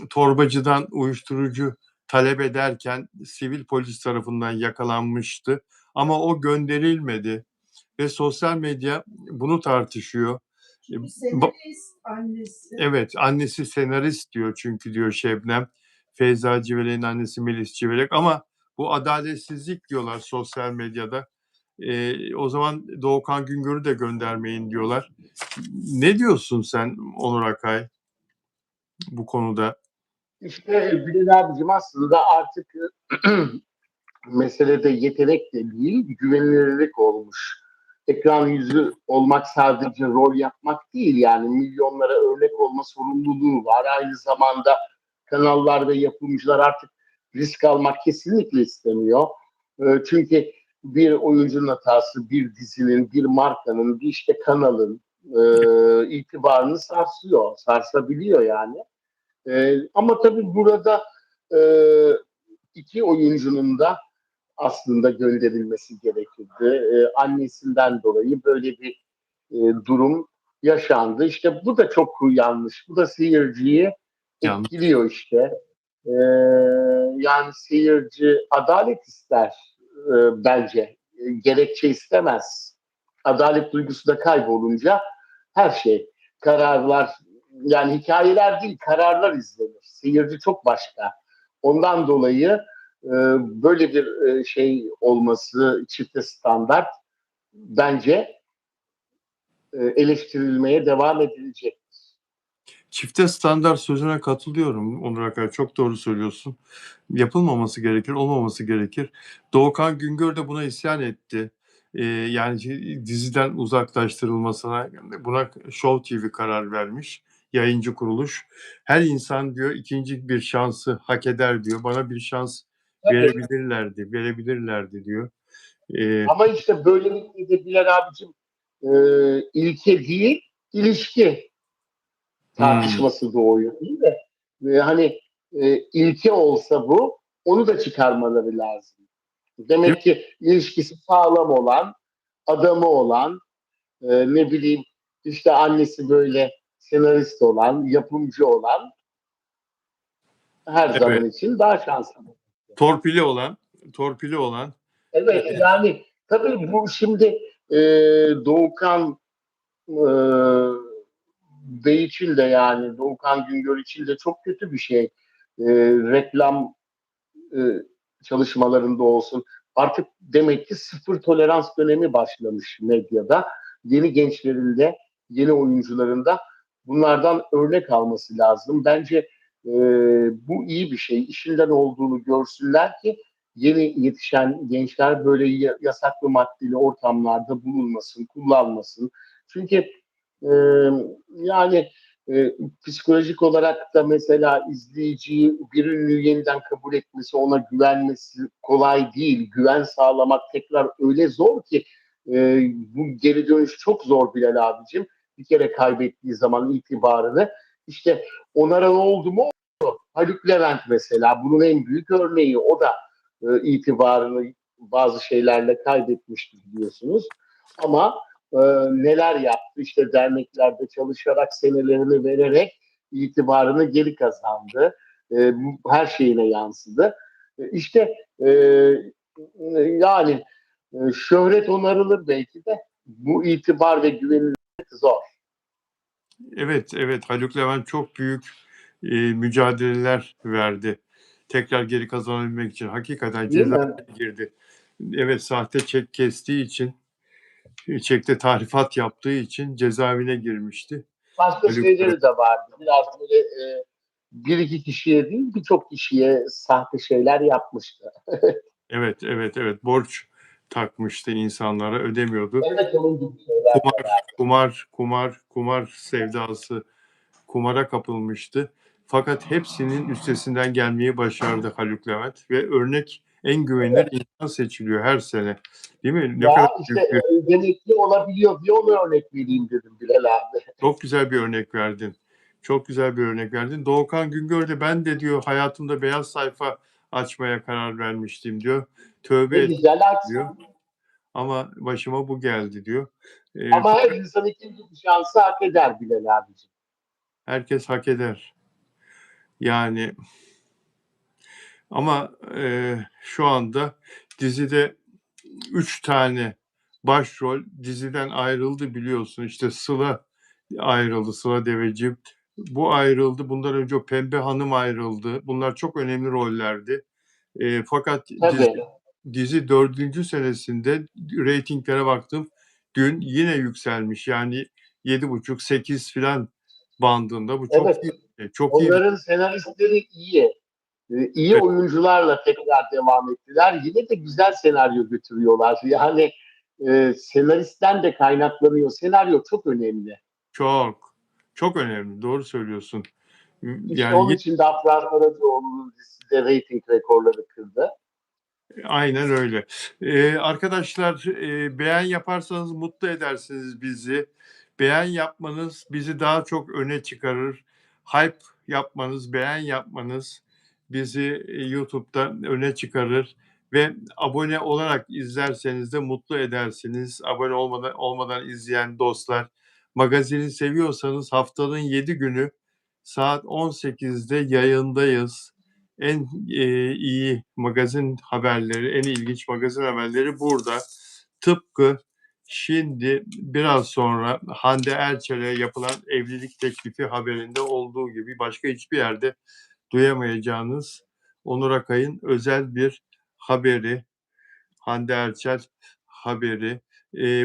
torbacıdan uyuşturucu talep ederken sivil polis tarafından yakalanmıştı. Ama o gönderilmedi ve sosyal medya bunu tartışıyor. Çünkü senarist annesi. Evet, annesi senarist diyor çünkü diyor Şebnem. Feyza Civelek'in annesi Melis Civelek, ama bu adaletsizlik diyorlar sosyal medyada. O zaman Doğukan Güngör'ü de göndermeyin diyorlar. Ne diyorsun sen Onur Akay bu konuda? İşte Bilal abicim aslında artık meselede yetenek de değil, güvenilirlik olmuş. Ekran yüzü olmak sadece rol yapmak değil, yani milyonlara örnek olma sorumluluğu var. Aynı zamanda kanallar ve yapımcılar artık risk almak kesinlikle istemiyor. Çünkü bir oyuncunun hatası, bir dizinin, bir markanın, bir işte kanalın itibarını sarsıyor, sarsabiliyor yani. Ama tabii burada e, iki oyuncunun da aslında gönderilmesi gerekirdi. Annesinden dolayı böyle bir durum yaşandı. İşte bu da çok yanlış. Bu da seyirciyi Yani etkiliyor işte. E, Yani seyirci adalet ister bence. Gerekçe istemez. Adalet duygusu da kaybolunca her şey, kararlar, yani hikayeler değil, kararlar izlenir. Seyirci çok başka. Ondan dolayı böyle bir şey olması, çifte standart bence eleştirilmeye devam edilecek. çifte standart sözüne katılıyorum Onur Akay. Çok doğru söylüyorsun. Yapılmaması gerekir, olmaması gerekir. Doğukan Güngör de buna isyan etti. Yani diziden uzaklaştırılmasına, buna Show TV karar vermiş. Yayıncı kuruluş. Her insan diyor ikinci bir şansı hak eder diyor. Bana bir şans Tabii. verebilirlerdi diyor. Ee, Ama işte böylelikle de Bilal abicim e, ilke değil, ilişki hmm, tartışması doğuyor değil mi? Hani ilke olsa bu, onu da çıkarmaları lazım. değil mi? Demek ki ilişkisi sağlam olan, adamı olan, ne bileyim işte annesi böyle senarist olan, yapımcı olan her Evet. zaman için daha şanslı. Torpili olan, torpili olan. Evet yani tabii bu şimdi e, Doğukan e, Bey için de, yani Doğukan Güngör için de çok kötü bir şey. Reklam e, çalışmalarında olsun. Artık demek ki sıfır tolerans dönemi başlamış medyada. Yeni gençlerin de, yeni oyuncuların da bunlardan örnek alması lazım. Bence bu iyi bir şey. İşinden olduğunu görsünler ki yeni yetişen gençler böyle yasaklı maddeli ortamlarda bulunmasın, kullanmasın. Çünkü e, yani psikolojik olarak da mesela izleyiciyi, bir ünlüyü yeniden kabul etmesi, ona güvenmesi kolay değil. Güven sağlamak tekrar öyle zor ki bu geri dönüş çok zor Bilal abicim. Bir kere kaybettiği zaman itibarını. İşte onaran oldu mu oldu. Haluk Levent mesela bunun en büyük örneği. O da itibarını bazı şeylerle kaybetmişti biliyorsunuz. Ama neler yaptı? İşte derneklerde çalışarak, senelerini vererek itibarını geri kazandı. Her şeyine yansıdı. İşte yani şöhret onarılır belki de bu itibar ve güvenilirlik zor. Evet, evet. Haluk Levent çok büyük mücadeleler verdi. Tekrar geri kazanabilmek için. Hakikaten Değil mi? cezaevine girdi. Evet, sahte çek kestiği için, çekte tahrifat yaptığı için cezaevine girmişti. Başka Haluk Levent. şeyleri de vardı. Biraz böyle bir iki kişiye değil birçok kişiye sahte şeyler yapmıştı. Evet, evet, evet. Borç takmıştı insanlara, ödemiyordu. Evet onun gibi şeyler de Kumar, var. kumar sevdası, kumara kapılmıştı. Fakat hepsinin üstesinden gelmeyi başardı Haluk Levent ve örnek en güvenilir insan seçiliyor her sene. Değil mi? Ne Ya kadar işte büyük bir, denekli olabiliyor diye ona örnek vereyim dedim Bilal abi. çok güzel bir örnek verdin. Çok güzel bir örnek verdin. Doğukan Güngör de ben de diyor hayatımda beyaz sayfa açmaya karar vermiştim diyor. Tövbe Ne et güzel diyor. açsın. Ama başıma bu geldi diyor. Ama her insan ikinci bir şansı hak eder Bilal abicim. Herkes hak eder. Yani ama şu anda dizide 3 tane başrol diziden ayrıldı biliyorsun. İşte Sıla ayrıldı, Sıla Deveci. Bu ayrıldı. Bundan önce o Pembe Hanım ayrıldı. Bunlar çok önemli rollerdi. Fakat Tabii. dizi 4. senesinde reytinglere baktım. Dün yine yükselmiş. Yani 7,5-8 filan bandında. Bu çok Evet. iyi. Çok iyi. Onların senaristleri iyi. İyi oyuncularla tekrar devam ettiler. Yine de güzel senaryo götürüyorlar. Yani senaristten de kaynaklanıyor. Senaryo çok önemli. Çok. Çok önemli. Doğru söylüyorsun. İşte Yani onun için de Afra Karacaoğlu'nun dizisi de reyting rekorları kırdı. aynen öyle. Arkadaşlar beğen yaparsanız mutlu edersiniz bizi. Beğen yapmanız bizi daha çok öne çıkarır. Hype yapmanız, beğen yapmanız bizi YouTube'da öne çıkarır. Ve abone olarak izlerseniz de mutlu edersiniz. Abone olmadan izleyen dostlar. Magazini seviyorsanız haftanın 7 günü saat 18'de yayındayız. En iyi magazin haberleri, en ilginç magazin haberleri burada. Tıpkı şimdi biraz sonra Hande Erçel'e yapılan evlilik teklifi haberinde olduğu gibi başka hiçbir yerde duyamayacağınız Onur Akay'ın özel bir haberi, Hande Erçel haberi.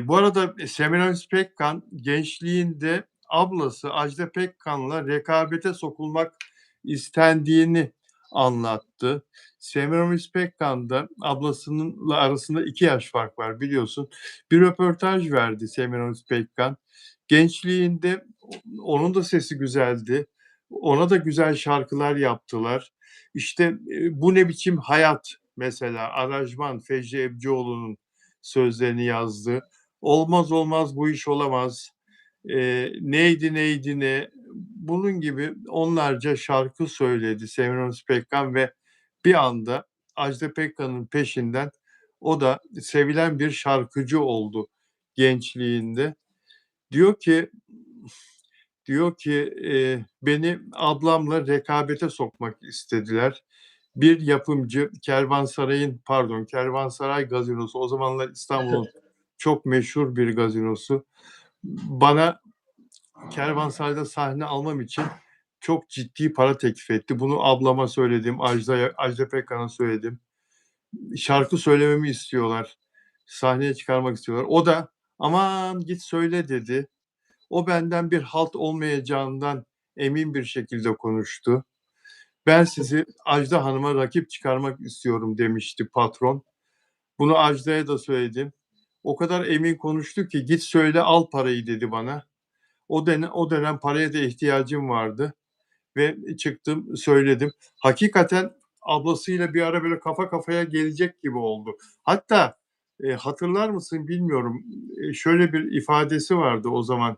Bu arada Semiramis Pekkan gençliğinde ablası Ajda Pekkan'la rekabete sokulmak istendiğini anlattı. Semiramis Pekkan da ablasının arasında 2 yaş fark var biliyorsun. Bir röportaj verdi Semiramis Pekkan. Gençliğinde onun da sesi güzeldi. Ona da güzel şarkılar yaptılar. İşte bu ne biçim hayat mesela aranjman Fecri Ebcioğlu'nun sözlerini yazdı. Olmaz olmaz bu iş olamaz. Neydi ne. Bunun gibi onlarca şarkı söyledi Semiramis Pekkan ve bir anda Ajda Pekkan'ın peşinden o da sevilen bir şarkıcı oldu gençliğinde. Diyor ki beni ablamla rekabete sokmak istediler. Bir yapımcı Kervansaray Gazinosu o zamanlar İstanbul'un çok meşhur bir gazinosu. Bana Kervansaray'da sahne almam için çok ciddi para teklif etti. Bunu ablama söyledim, Ajda Pekkan'a söyledim. Şarkı söylememi istiyorlar. Sahneye çıkarmak istiyorlar. O da aman git söyle dedi. O benden bir halt olmayacağından emin bir şekilde konuştu. Ben sizi Ajda Hanım'a rakip çıkarmak istiyorum demişti patron. Bunu Ajda'ya da söyledim. O kadar emin konuştu ki git söyle al parayı dedi bana. O dönem paraya da ihtiyacım vardı ve çıktım söyledim. Hakikaten ablasıyla bir ara böyle kafa kafaya gelecek gibi oldu. Hatta hatırlar mısın bilmiyorum. Şöyle bir ifadesi vardı o zaman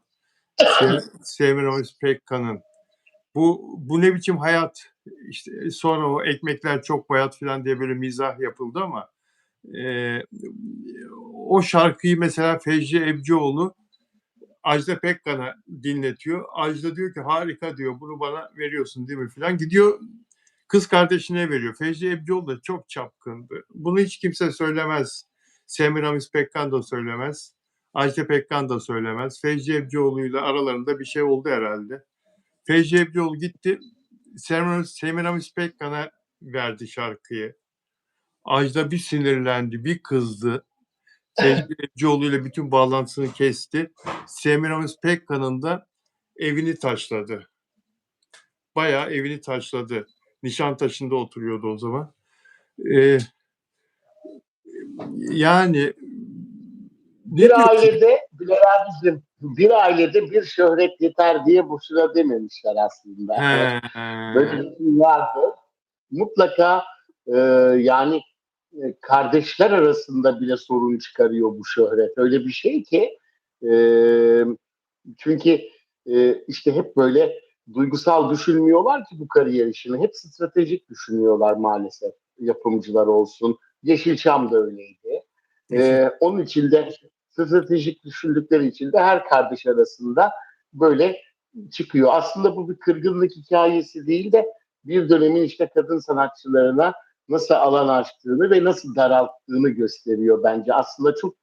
Semiramis Pekkan'ın. Bu ne biçim hayat? İşte sonra o ekmekler çok bayat falan diye böyle mizah yapıldı ama o şarkıyı mesela Fecri Ebcioğlu Ajda Pekkan'a dinletiyor. Ajda diyor ki harika diyor bunu bana veriyorsun değil mi falan. Gidiyor kız kardeşine veriyor. Fecri Ebcioğlu da çok çapkındı. Bunu hiç kimse söylemez. Semiramis Pekkan da söylemez. Ajda Pekkan da söylemez. Fecri Ebcioğlu'yla aralarında bir şey oldu herhalde. Fecri Ebcioğlu gitti Semiramis Pekkan'a verdi şarkıyı. Ajda bir sinirlendi, bir kızdı. Fecri Ebcioğlu ile bütün bağlantısını kesti. Semiramis Pekkan'ın da evini taşladı. Bayağı evini taşladı. Nişantaşı'nda oturuyordu o zaman. Yani ne Bir diyorsun? ailede Bilal abicim bir ailede bir şöhret yeter diye boşuna dememişler aslında. He. Böyle bir şey vardı. Mutlaka e, yani kardeşler arasında bile sorun çıkarıyor bu şöhret. Öyle bir şey ki e, çünkü işte hep böyle duygusal düşünmüyorlar ki bu kariyer işini. Hep stratejik düşünüyorlar maalesef. Yapımcılar olsun. Yeşilçam da öyleydi. Onun için de stratejik düşündükleri için de her kardeş arasında böyle çıkıyor. Aslında bu bir kırgınlık hikayesi değil de bir dönemin işte kadın sanatçılarına nasıl alan açtığını ve nasıl daralttığını gösteriyor bence. Aslında çok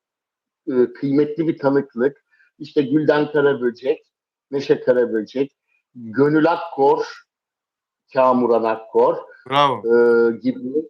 kıymetli bir tanıklık. İşte Gülden Karaböcek, Neşe Karaböcek, Gönül Akkor, Kamuran Akkor Bravo. gibi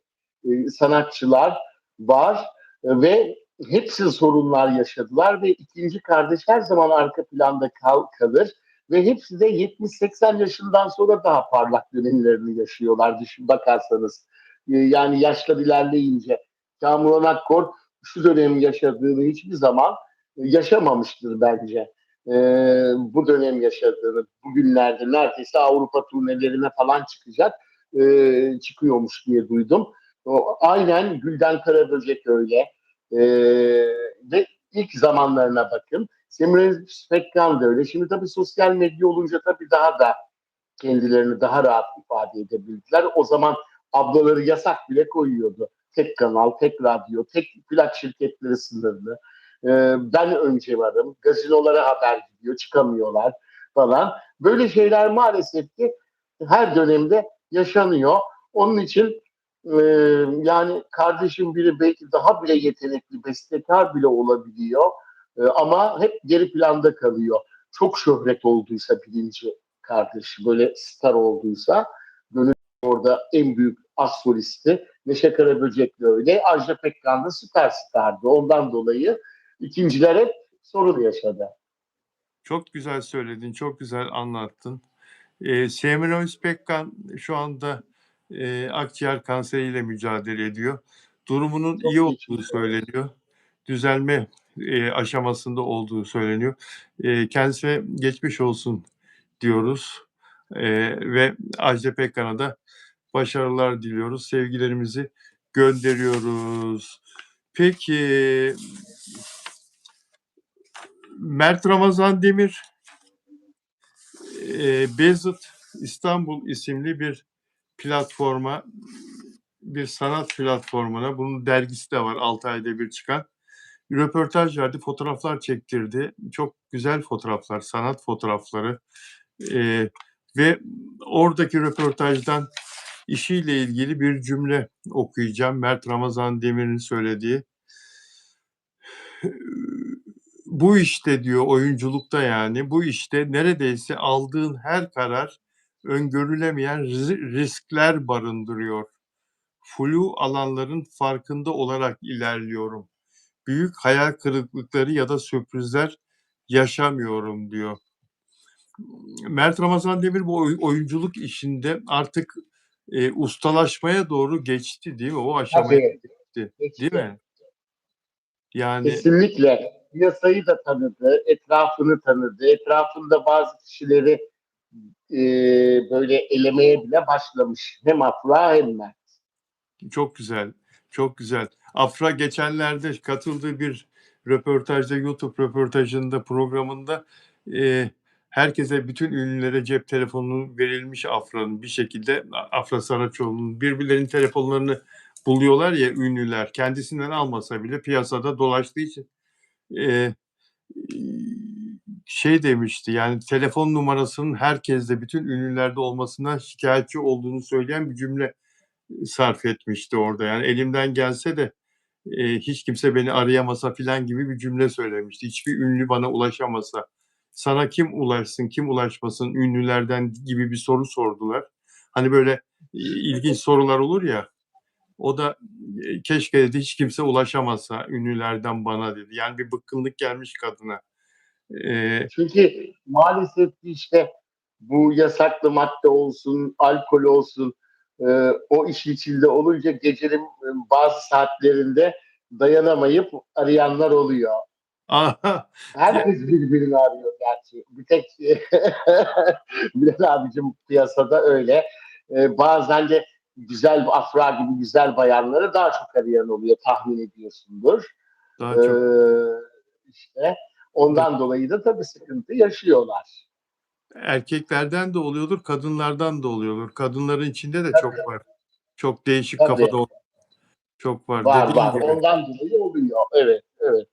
sanatçılar var ve hepsi sorunlar yaşadılar ve ikinci kardeş her zaman arka planda kalır ve hepsi de 70-80 yaşından sonra daha parlak dönemlerini yaşıyorlar düşün bakarsanız. Yani yaşlar ilerleyince Kamuran Akkor şu dönem yaşadığını hiçbir zaman yaşamamıştır bence. Bu dönem yaşadığını bugünlerde neredeyse Avrupa turnelerine falan çıkacak çıkıyormuş diye duydum. Aynen Gülden Karaböcek öyle. Ve ilk zamanlarına bakın. Semiramis Pekkan da öyle. Şimdi tabii sosyal medya olunca tabii daha da kendilerini daha rahat ifade edebildiler. O zaman ablaları yasak bile koyuyordu. Tek kanal, tek radyo, tek plak şirketleri sınırlı. Ben önce varım. Gazinolara haber gidiyor, çıkamıyorlar falan. Böyle şeyler maalesef ki her dönemde yaşanıyor. Onun için e, yani kardeşim biri belki daha bile yetenekli, bestekar bile olabiliyor. Ama hep geri planda kalıyor. Çok şöhret olduysa birinci kardeşi böyle star olduysa Gönül orada en büyük as solisti. Neşe Karaböcek de öyle. Ajda Pekkan da süperstardı. Ondan dolayı ikinciler hep sorun yaşadı. Çok güzel söyledin, çok güzel anlattın. Semiramis Pekkan şu anda akciğer kanseriyle mücadele ediyor. Durumunun iyi Çok olduğu geçmiş olsun. söyleniyor. Düzelme aşamasında olduğu söyleniyor. Kendisine geçmiş olsun diyoruz. Ve Ajda Pekkan'a da başarılar diliyoruz. Sevgilerimizi gönderiyoruz. Peki Mert Ramazan Demir Beyazıt İstanbul isimli bir platforma, bir sanat platformuna, bunun dergisi de var 6 ayda bir çıkan. Röportaj verdi, fotoğraflar çektirdi. Çok güzel fotoğraflar, sanat fotoğrafları. Ve oradaki röportajdan işiyle ilgili bir cümle okuyacağım. Mert Ramazan Demir'in söylediği. Bu işte diyor, oyunculukta yani, bu işte neredeyse aldığın her karar öngörülemeyen riskler barındırıyor. Flu alanların farkında olarak ilerliyorum. Büyük hayal kırıklıkları ya da sürprizler yaşamıyorum diyor. Mert Ramazan Demir bu oyunculuk işinde artık ustalaşmaya doğru geçti değil mi? O aşamaya Tabii gitti değil geçti. mi? Yani Kesinlikle. Piyasayı da tanıdı, etrafını tanıdı. Etrafında bazı kişileri e, böyle elemeye bile başlamış. Hem Afra hem ben. çok güzel, çok güzel. Afra geçenlerde katıldığı bir röportajda, YouTube röportajında, programında herkese, bütün ünlülere cep telefonu verilmiş Afra'nın bir şekilde. Afra Saraçoğlu'nun birbirlerinin telefonlarını buluyorlar ya ünlüler. Kendisinden almasa bile piyasada dolaştığı için e, şey demişti, yani telefon numarasının herkeste, bütün ünlülerde olmasından şikayetçi olduğunu söyleyen bir cümle sarf etmişti orada. Yani elimden gelse de hiç kimse beni arayamasa filan gibi bir cümle söylemişti. Hiçbir ünlü bana ulaşamasa, sana kim ulaşsın, kim ulaşmasın ünlülerden gibi bir soru sordular. Hani böyle ilginç sorular olur ya. O da keşke dedi hiç kimse ulaşamasa ünlülerden bana dedi. Yani bir bıkkınlık gelmiş kadına. Eee, Çünkü maalesef işte bu yasaklı madde olsun, alkol olsun o iş içinde olunca gecenin bazı saatlerinde dayanamayıp arayanlar oluyor. Aha, Herkes birbirini arıyor gerçi. Bir tek Bilal abicim piyasada öyle. Bazen de güzel afra gibi güzel bayanları daha çok arayan oluyor, tahmin ediyorsundur. daha çok. Ee, işte ondan dolayı da tabii sıkıntı yaşıyorlar. Erkeklerden de oluyordur, kadınlardan da oluyordur. Kadınların içinde de Tabii, çok var. Çok değişik tabii. kafada çok var. Var Dediğin var. gibi. Ondan dolayı oluyor. Evet, evet.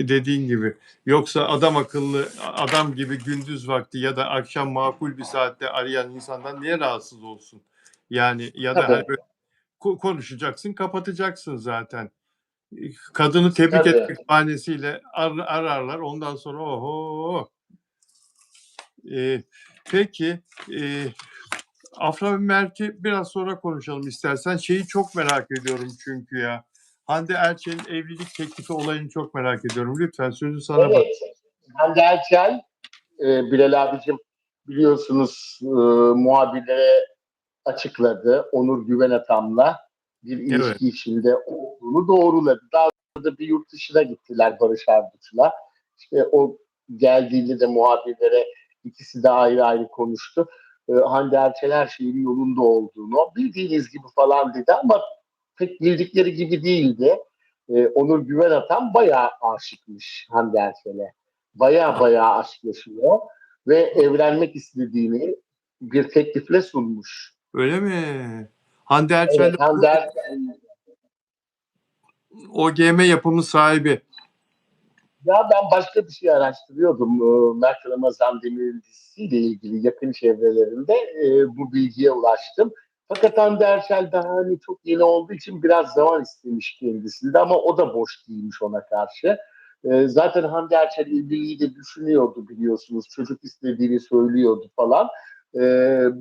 Dediğin gibi. Yoksa adam akıllı, adam gibi gündüz vakti ya da akşam makul bir saatte arayan insandan niye rahatsız olsun? Yani ya da hani Tabii, böyle konuşacaksın, kapatacaksın zaten. Kadını tebrik tabii. etmek bahanesiyle ararlar. Ondan sonra oho. Ee, peki Afra ve Mert'i biraz sonra konuşalım istersen. Şeyi çok merak ediyorum çünkü ya. Hande Erçel'in evlilik teklifi olayını çok merak ediyorum. Lütfen sözü sana bırak. Evet. Hande Erçel, Bilal abicim biliyorsunuz muhabirlere açıkladı. Onur Güven Atam'la bir Evet. ilişki içinde olduğunu doğruladı. Daha sonra da bir yurt dışına gittiler Barış Arduç'la. İşte o geldiğinde de muhabirlere ikisi de ayrı ayrı konuştu. Hande Erçel her şeyin yolunda olduğunu, bildiğiniz gibi falan dedi ama pek bildikleri gibi değildi. Onur Güven Atam bayağı aşıkmış Hande Erçel'e. Bayağı aşk yaşıyor ve evlenmek istediğini bir teklifle sunmuş. Öyle mi? Hande Evet, Erçel Hande Erçel. OGM yapımı sahibi. Ya ben başka bir şey araştırıyordum. Mert Ramazan Demir'in dizisiyle ilgili yakın çevrelerinde bu bilgiye ulaştım. Fakat Hande Erçel daha hani çok yeni olduğu için biraz zaman istemiş kendisinde ama o da boş değilmiş ona karşı. Zaten Hande Erçel evliliği de düşünüyordu biliyorsunuz. Çocuk istediğini söylüyordu falan.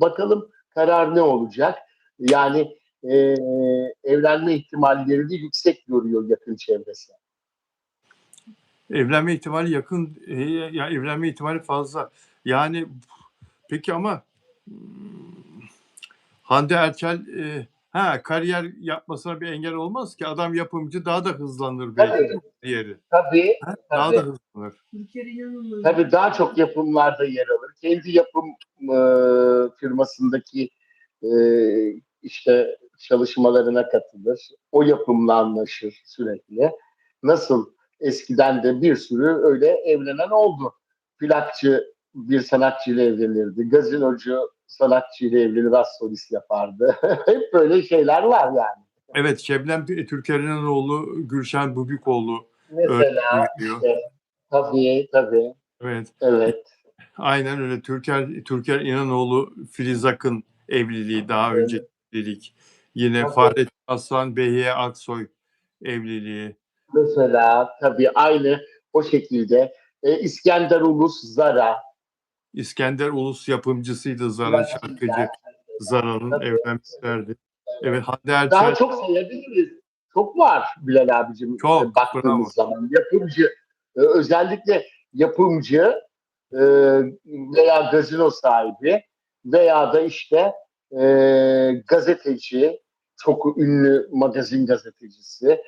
Bakalım karar ne olacak? Yani e, evlenme ihtimalleri de yüksek görüyor yakın çevresi. Evlenme ihtimali yakın, ya evlenme ihtimali fazla. Yani peki ama Hande Erçel kariyer yapmasına bir engel olmaz ki. Adam yapımcı daha da hızlanır belki Tabii, değil mi kariyeri? tabii, Ha? Daha da tabii. hızlanır. Ülker İnanılmaz. Tabii daha çok yapımlarda yer alır. Kendi yapım e, firmasındaki e, işte çalışmalarına katılır. O yapımla anlaşır sürekli. Nasıl eskiden de bir sürü öyle evlenen oldu. Plakçı bir sanatçıyla evlenirdi. Gazinocu sanatçıyla evlenir, az solist yapardı. Hep böyle şeyler var yani. Evet, Şebnem Türker'in oğlu Gülşen Bubikoğlu öyle Mesela söylüyor. işte tabii, Evet. evet. Aynen öyle. Türker İnanoğlu Filiz Akın evliliği daha önce Evet, evlilik. Yine tabii. Fahrettin Aslan Behiye Aksoy evliliği. Mesela tabii aynı o şekilde İskender Ulus, Zara, İskender Ulus yapımcısıydı Zara Latifler, şarkıcı. Zara'nın tabii. evlenmişlerdi. Evet Hande Daha Erçel çok sayabiliriz. Çok var Bilal abicim çok bravo. baktığımız zaman. Yapımcı, özellikle yapımcı e, veya gazino sahibi veya da işte gazeteci, çok ünlü magazin gazetecisi,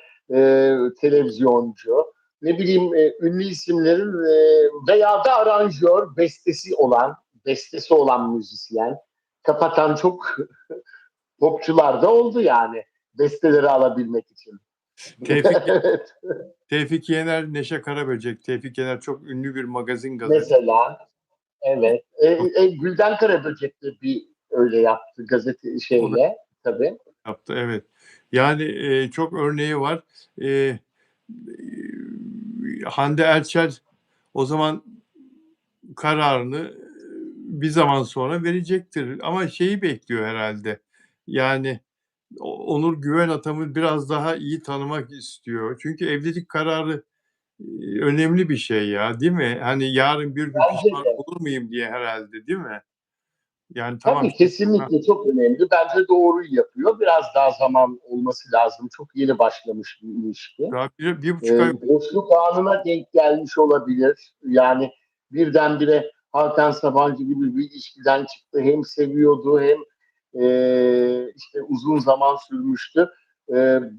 televizyoncu, ne bileyim ünlü isimlerin veya da aranjör, bestesi olan müzisyen kapatan çok popçular da oldu yani besteleri alabilmek için. Tevfik Evet. Tevfik Yener, Neşe Karaböcek. Tevfik Yener çok ünlü bir magazin gazetesi. Mesela evet. Gülden Karaböcek de bir öyle yaptı gazete O da şeyle tabii. yaptı evet. Yani çok örneği var. E, Hande Erçel o zaman kararını bir zaman sonra verecektir. Ama şeyi bekliyor herhalde. Yani Onur Güven Atam'ı biraz daha iyi tanımak istiyor. Çünkü evlilik kararı önemli bir şey ya, değil mi? Hani yarın bir gün Bence pişman de. olur muyum diye herhalde, değil mi? Yani tamam Tabii şimdi kesinlikle çok önemli. Bence doğruyu yapıyor. Biraz daha zaman olması lazım. Çok yeni başlamış bir ilişki. daha bir buçuk ay Boşluk anına denk gelmiş olabilir. Yani birdenbire Hakan Sabancı gibi bir ilişkiden çıktı. Hem seviyordu hem işte uzun zaman sürmüştü.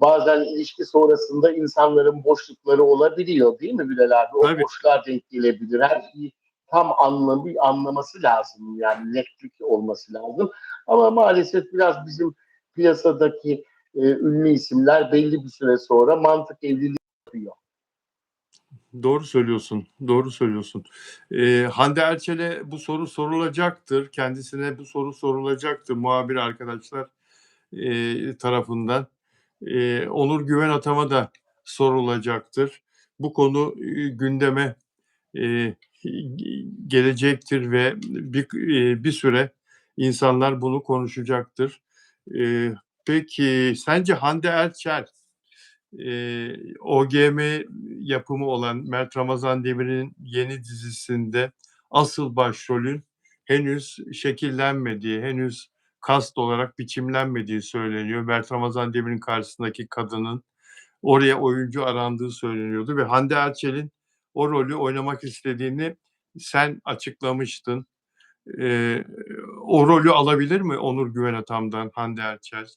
bazen ilişki sonrasında insanların boşlukları olabiliyor değil mi Bilal abi? O Tabii. boşluğa denk gelebilir. Her şeyi tam anlaması lazım. Yani netlik olması lazım. Ama maalesef biraz bizim piyasadaki ünlü isimler belli bir süre sonra mantık evliliği yapıyor. Doğru söylüyorsun. Doğru söylüyorsun. Hande Erçel'e bu soru sorulacaktır. Kendisine bu soru sorulacaktır muhabir arkadaşlar tarafından. Onur Güven Atam'a da sorulacaktır. Bu konu gündeme e, gelecektir ve bir süre insanlar bunu konuşacaktır. Peki sence Hande Erçel OGM yapımı olan Mert Ramazan Demir'in yeni dizisinde asıl başrolün henüz şekillenmediği, henüz kast olarak biçimlenmediği söyleniyor. Mert Ramazan Demir'in karşısındaki kadının oraya oyuncu arandığı söyleniyordu ve Hande Erçel'in o rolü oynamak istediğini sen açıklamıştın. O rolü alabilir mi Onur Güven Atam'dan Hande Erçel?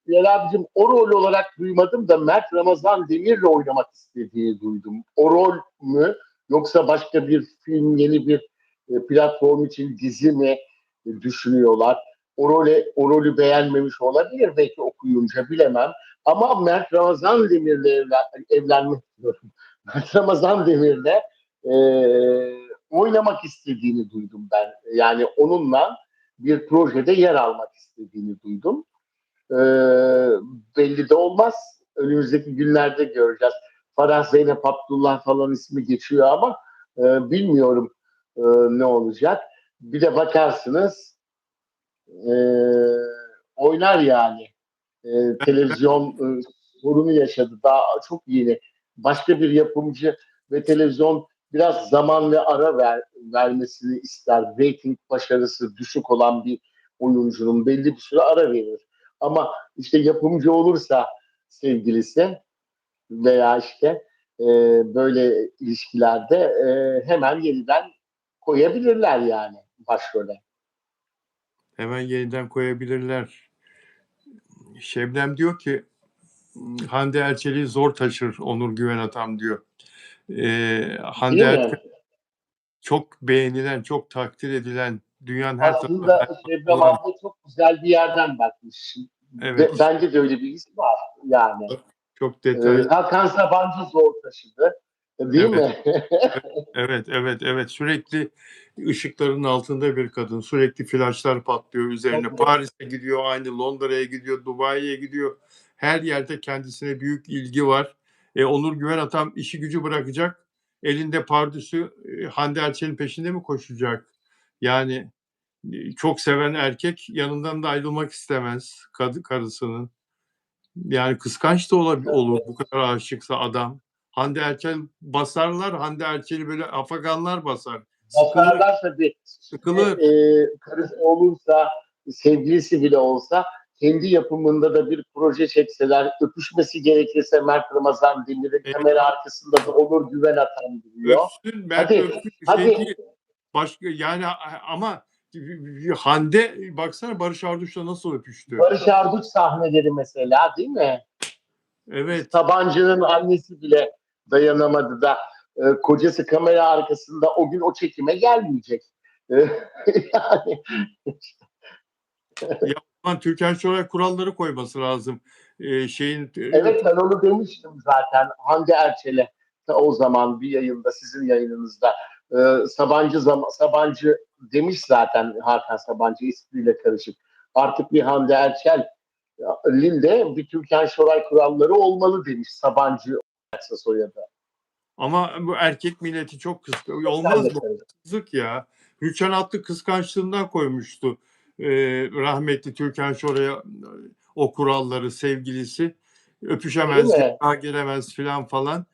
Bilal abicim o rol olarak duymadım da Mert Ramazan Demir'le oynamak istediğini duydum. O rol mü yoksa başka bir film, yeni bir platform için dizi mi düşünüyorlar? O rolü beğenmemiş olabilir belki okuyunca bilemem. Ama Mert Ramazan Demir'le evlenmek diyorum. Mert Ramazan Demir'le e, oynamak istediğini duydum ben. Yani onunla bir projede yer almak istediğini duydum. Ee, belli de olmaz. Önümüzdeki günlerde göreceğiz. Farah Zeynep Abdullah falan ismi geçiyor ama bilmiyorum ne olacak. Bir de bakarsınız e, oynar yani. Televizyon sorunu yaşadı. Daha çok yeni. Başka bir yapımcı ve televizyon biraz zaman ve ara vermesini ister. Rating başarısı düşük olan bir oyuncunun belli bir süre ara verir. Ama işte yapımcı olursa sevgilisi veya işte e, böyle ilişkilerde hemen yeniden koyabilirler yani başrole. Hemen yeniden koyabilirler. Şebnem diyor ki Hande Erçel'i zor taşır Onur Güven Atam diyor. Hande Değil Erçel mi? çok beğenilen, çok takdir edilen, dünyanın her tarafında Aslında Şebnem olan, abla çok güzel bir yerden bakmış. evet, Bence de öyle bir his var yani. çok detaylı, Hakan Sabancı zor taşıdı. Değil evet, mi? evet. Sürekli ışıkların altında bir kadın. Sürekli flaşlar patlıyor üzerine. Tabii. Paris'e gidiyor, aynı Londra'ya gidiyor, Dubai'ye gidiyor. Her yerde kendisine büyük ilgi var. Onur Güven Atam işi gücü bırakacak. Elinde pardüsü Hande Erçel'in peşinde mi koşacak? Yani çok seven erkek yanından da ayrılmak istemez karısının. Yani kıskanç da olur bu kadar aşıksa adam. Hande Erçel basarlar, Hande Erçel'i böyle afaganlar basar. Sıkılır, Basarlar tabii. sıkılır. Karısı olursa, sevgilisi bile olsa kendi yapımında da bir proje çekseler, öpüşmesi gerekirse Mert Ramazan Demir'in kamera Eyvah, arkasında da olur güven atan duruyor. öpsün, Mert Hadi, öpsün, şey hadi değil. Başka yani ama Hande baksana Barış Arduç'la nasıl öpüştü. Barış Arduç sahneleri mesela değil mi? Evet. Sabancı'nın annesi bile dayanamadı da kocası kamera arkasında o gün o çekime gelmeyecek. Yani Ya Türkan Şoray kuralları koyması lazım. Şeyin evet ben onu demiştim zaten Hande Erçel'e o zaman bir yayında sizin yayınınızda Sabancı demiş zaten Hakan Sabancı ismiyle karışık. Artık bir Hande Erçel'in de bir Türkan Şoray kuralları olmalı demiş Sabancı soyadı. Ama bu erkek milleti çok kıskanç. Sen de Olmaz bu. karışık. Haksızlık ya. Rüçhan Atlı kıskançlığından koymuştu. Rahmetli Türkan Şoray'a o kuralları sevgilisi. Öyle Öpüşemez, mi? yatağa giremez filan falan.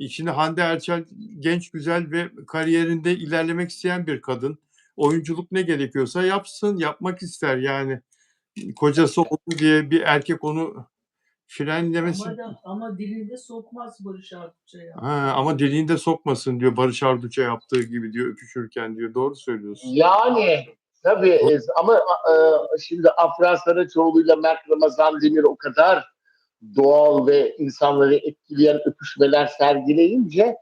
Şimdi Hande Erçel genç, güzel ve kariyerinde ilerlemek isteyen bir kadın. Oyunculuk ne gerekiyorsa yapsın, yapmak ister yani. Kocası oldu diye bir erkek onu frenlemesi. Ama dilinde sokmaz Barış Arduç'a ya. Ama deliğinde sokmasın diyor Barış Arduç'a yaptığı gibi diyor öpüşürken diyor. Doğru söylüyorsun. Yani tabii ama şimdi Afra Saraçoğlu'yla Mert Ramazan Demir o kadar doğal ve insanları etkileyen öpüşmeler sergileyince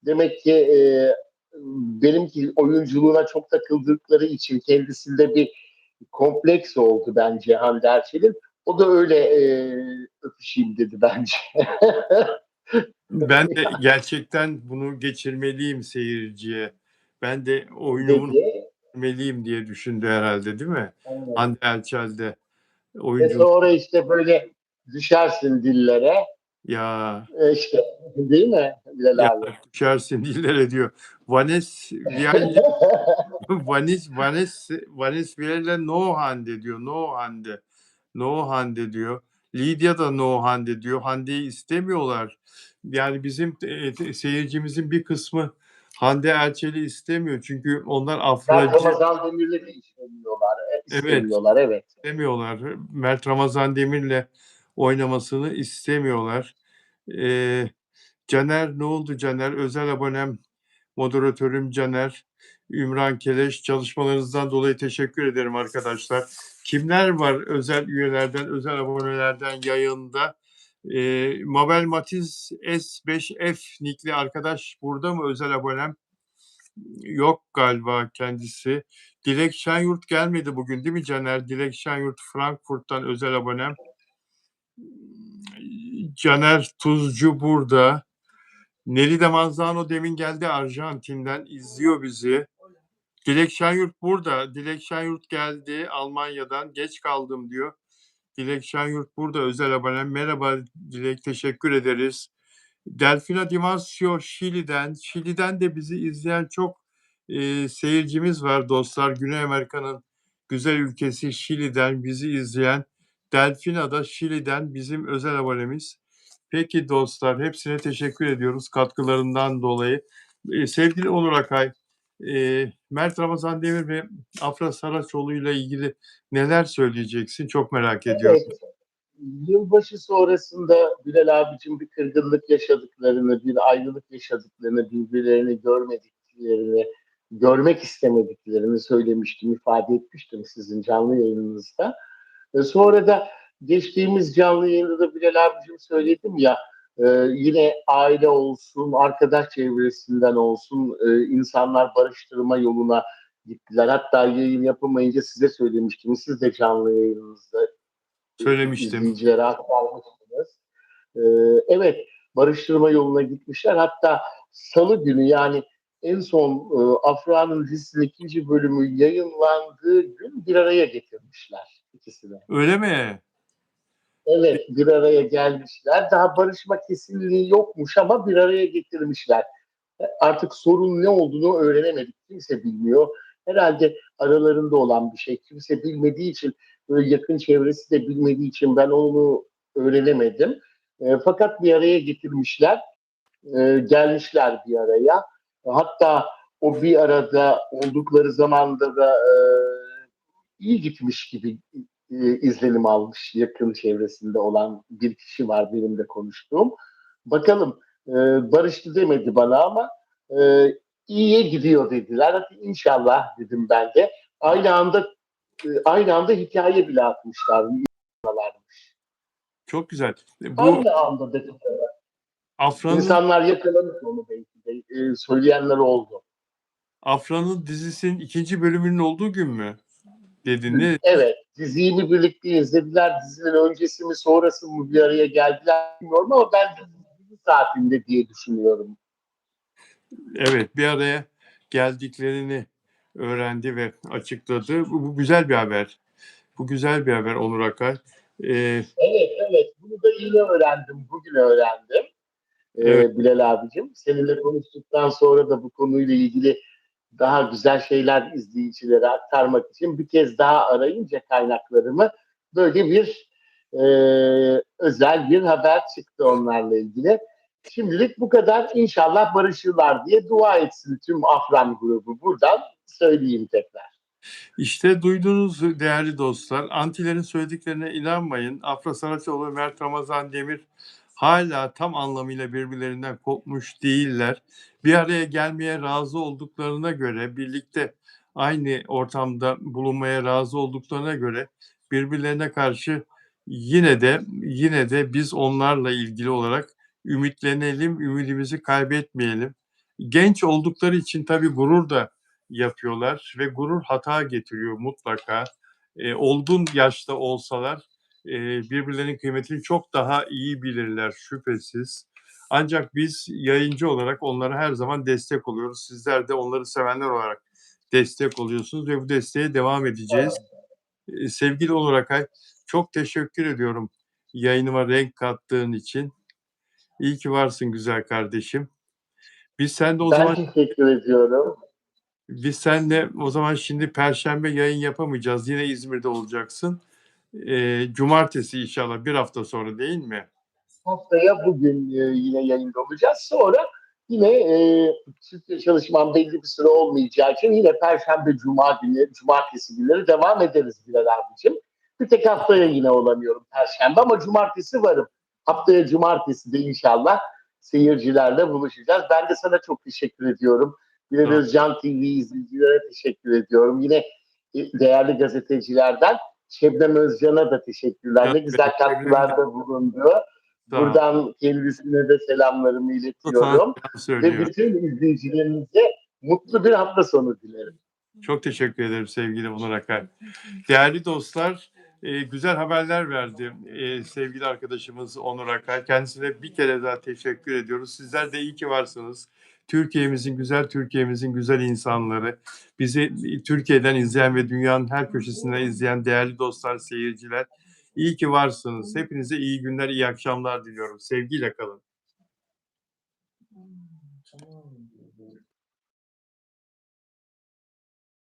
demek ki benimki oyunculuğuna çok takıldıkları için kendisinde bir kompleks oldu bence Hande Erçel'in. O da öyle öpüşeyim dedi bence. Ben de gerçekten bunu geçirmeliyim seyirciye. Ben de oyunumun dedi. meliyim diye düşündü herhalde, değil mi? Evet. Hande Erçel'de Ve oyunculuk sonra işte böyle düşersin dillere. ya İşte değil mi Bilal ya abi? düşersin dillere diyor. Vanessa Vialli Vanessa Vialli no Hande diyor. No Hande. No Hande diyor. Lidya da no Hande diyor. Hande'yi istemiyorlar. Yani bizim seyircimizin bir kısmı Hande Erçel'i istemiyor. Çünkü onlar Mert afracı. Ramazan Demir'le de istemiyorlar. Evet. İstemiyorlar, evet. İstemiyorlar. Mert Ramazan Demir'le oynamasını istemiyorlar. Ee, Caner ne oldu Caner? Özel abonem, moderatörüm Caner. Ümran Keleş, çalışmalarınızdan dolayı teşekkür ederim arkadaşlar. Kimler var özel üyelerden, özel abonelerden yayında? Mabel Matiz S5F nickli arkadaş burada mı özel abonem? Yok galiba kendisi. Dilek Şenyurt gelmedi bugün değil mi Caner? Dilek Şenyurt Frankfurt'tan özel abonem. Caner Tuzcu burada. Nelly de Manzano demin geldi Arjantin'den izliyor bizi. Dilek Şenyurt burada. Dilek Şenyurt geldi Almanya'dan. Geç kaldım diyor. Dilek Şenyurt burada özel abonem. Merhaba Dilek, teşekkür ederiz. Delfina Dimasio Şili'den de bizi izleyen çok seyircimiz var dostlar. Güney Amerika'nın güzel ülkesi Şili'den bizi izleyen Delfina da Şili'den bizim özel abonemiz. Peki dostlar, hepsine teşekkür ediyoruz katkılarından dolayı. Sevgili Onur Akay, Mert Ramazan Demir ve Afra Saraçoğlu ile ilgili neler söyleyeceksin? Çok merak ediyorum. Evet. Yılbaşı sonrasında Bilal abicim bir kırgınlık yaşadıklarını, bir ayrılık yaşadıklarını, birbirlerini görmediklerini, görmek istemediklerini söylemiştim, ifade etmiştim sizin canlı yayınınızda. Sonra da geçtiğimiz canlı yayında da Bilal abicim söyledim ya, yine aile olsun, arkadaş çevresinden olsun, insanlar barıştırma yoluna gittiler. Hatta yayın yapamayınca size söylemiştim. Siz de canlı yayınınızda Söylemiştim. izleyicilere aktarmışsınız. Evet, barıştırma yoluna gitmişler. Hatta Salı günü, yani en son Afra'nın dizisinin ikinci bölümü yayınlandığı gün bir araya getirmişler ikisini. Öyle mi? Evet, bir araya gelmişler. Daha barışma kesinliği yokmuş ama bir araya getirmişler. Artık sorun ne olduğunu öğrenemedik. Kimse bilmiyor. Herhalde aralarında olan bir şey. Kimse bilmediği için, böyle yakın çevresi de bilmediği için ben onu öğrenemedim. Fakat bir araya getirmişler. Gelmişler bir araya. Hatta o bir arada oldukları zamanda da iyi gitmiş gibi izlenim almış yakın çevresinde olan bir kişi var benim de konuştuğum. Bakalım, barıştı demedi bana ama iyiye gidiyor dediler. Hadi inşallah dedim ben de. Aynı anda hikaye bile atmışlar. Çok güzel. Bu Aynı anda dedi. Afra'nın İnsanlar yakalamış onu belki de. Söyleyenler oldu. Afra'nın dizisinin ikinci bölümünün olduğu gün mü? Dedin ne? Evet, diziyi mi birlikte izlediler, dizinin öncesi mi sonrası mı bir araya geldiler bilmiyorum ama ben dizi saatinde diye düşünüyorum. Evet, bir araya geldiklerini öğrendi ve açıkladı. Bu güzel bir haber. Bu güzel bir haber Onur Akay. Evet, bunu da yine öğrendim, bugün öğrendim Evet, Bilal abicim. Seninle konuştuktan sonra da bu konuyla ilgili daha güzel şeyler izleyicilere aktarmak için bir kez daha arayınca kaynaklarımı böyle bir e, özel bir haber çıktı onlarla ilgili. Şimdilik bu kadar. İnşallah barışırlar diye dua etsin tüm Afran grubu. Buradan söyleyeyim tekrar. işte duyduğunuz değerli dostlar, antilerin söylediklerine inanmayın. Afra Saraçoğlu ve Mert Ramazan Demir hala tam anlamıyla birbirlerinden kopmuş değiller. Bir araya gelmeye razı olduklarına göre, birlikte aynı ortamda bulunmaya razı olduklarına göre birbirlerine karşı yine de biz onlarla ilgili olarak ümitlenelim, ümidimizi kaybetmeyelim. Genç oldukları için tabii gurur da yapıyorlar ve gurur hata getiriyor mutlaka. Olgun yaşta olsalar birbirlerinin kıymetini çok daha iyi bilirler şüphesiz. Ancak biz yayıncı olarak onlara her zaman destek oluyoruz. Sizler de onları sevenler olarak destek oluyorsunuz ve bu desteğe devam edeceğiz. Sevgili Onur Akay, çok teşekkür ediyorum yayınıma renk kattığın için. İyi ki varsın güzel kardeşim. Biz seninle o Ben zaman teşekkür ediyorum. biz seninle o zaman şimdi Perşembe yayın yapamayacağız. Yine İzmir'de olacaksın. Cumartesi inşallah bir hafta sonra değil mi? Haftaya bugün yine yayında olacağız. Sonra yine Türkçe çalışmam belli bir süre olmayacağı için yine Perşembe, Cuma günü, Cumartesi günleri devam ederiz Bilal abicim. Bir tek haftaya yine olamıyorum Perşembe ama Cumartesi varım. Haftaya Cumartesi de inşallah seyircilerle buluşacağız. Ben de sana çok teşekkür ediyorum. Bilal Tamam. Özcan TV izleyicilere teşekkür ediyorum. Yine değerli gazetecilerden Şebnem Özcan'a da teşekkürler. Ne güzel katkılarda bulundu. Tamam. Buradan kendisine de selamlarımı iletiyorum. Ve Söylüyorum. bütün izleyicilerimize mutlu bir hafta sonu dilerim. Çok teşekkür ederim sevgili Onur Akay. Değerli dostlar, güzel haberler verdi sevgili arkadaşımız Onur Akay. Kendisine bir kere daha teşekkür ediyoruz. Sizler de iyi ki varsınız. Türkiye'mizin güzel insanları, bizi Türkiye'den izleyen ve dünyanın her köşesinden izleyen değerli dostlar, seyirciler, iyi ki varsınız. Hepinize iyi günler, iyi akşamlar diliyorum. Sevgiyle kalın.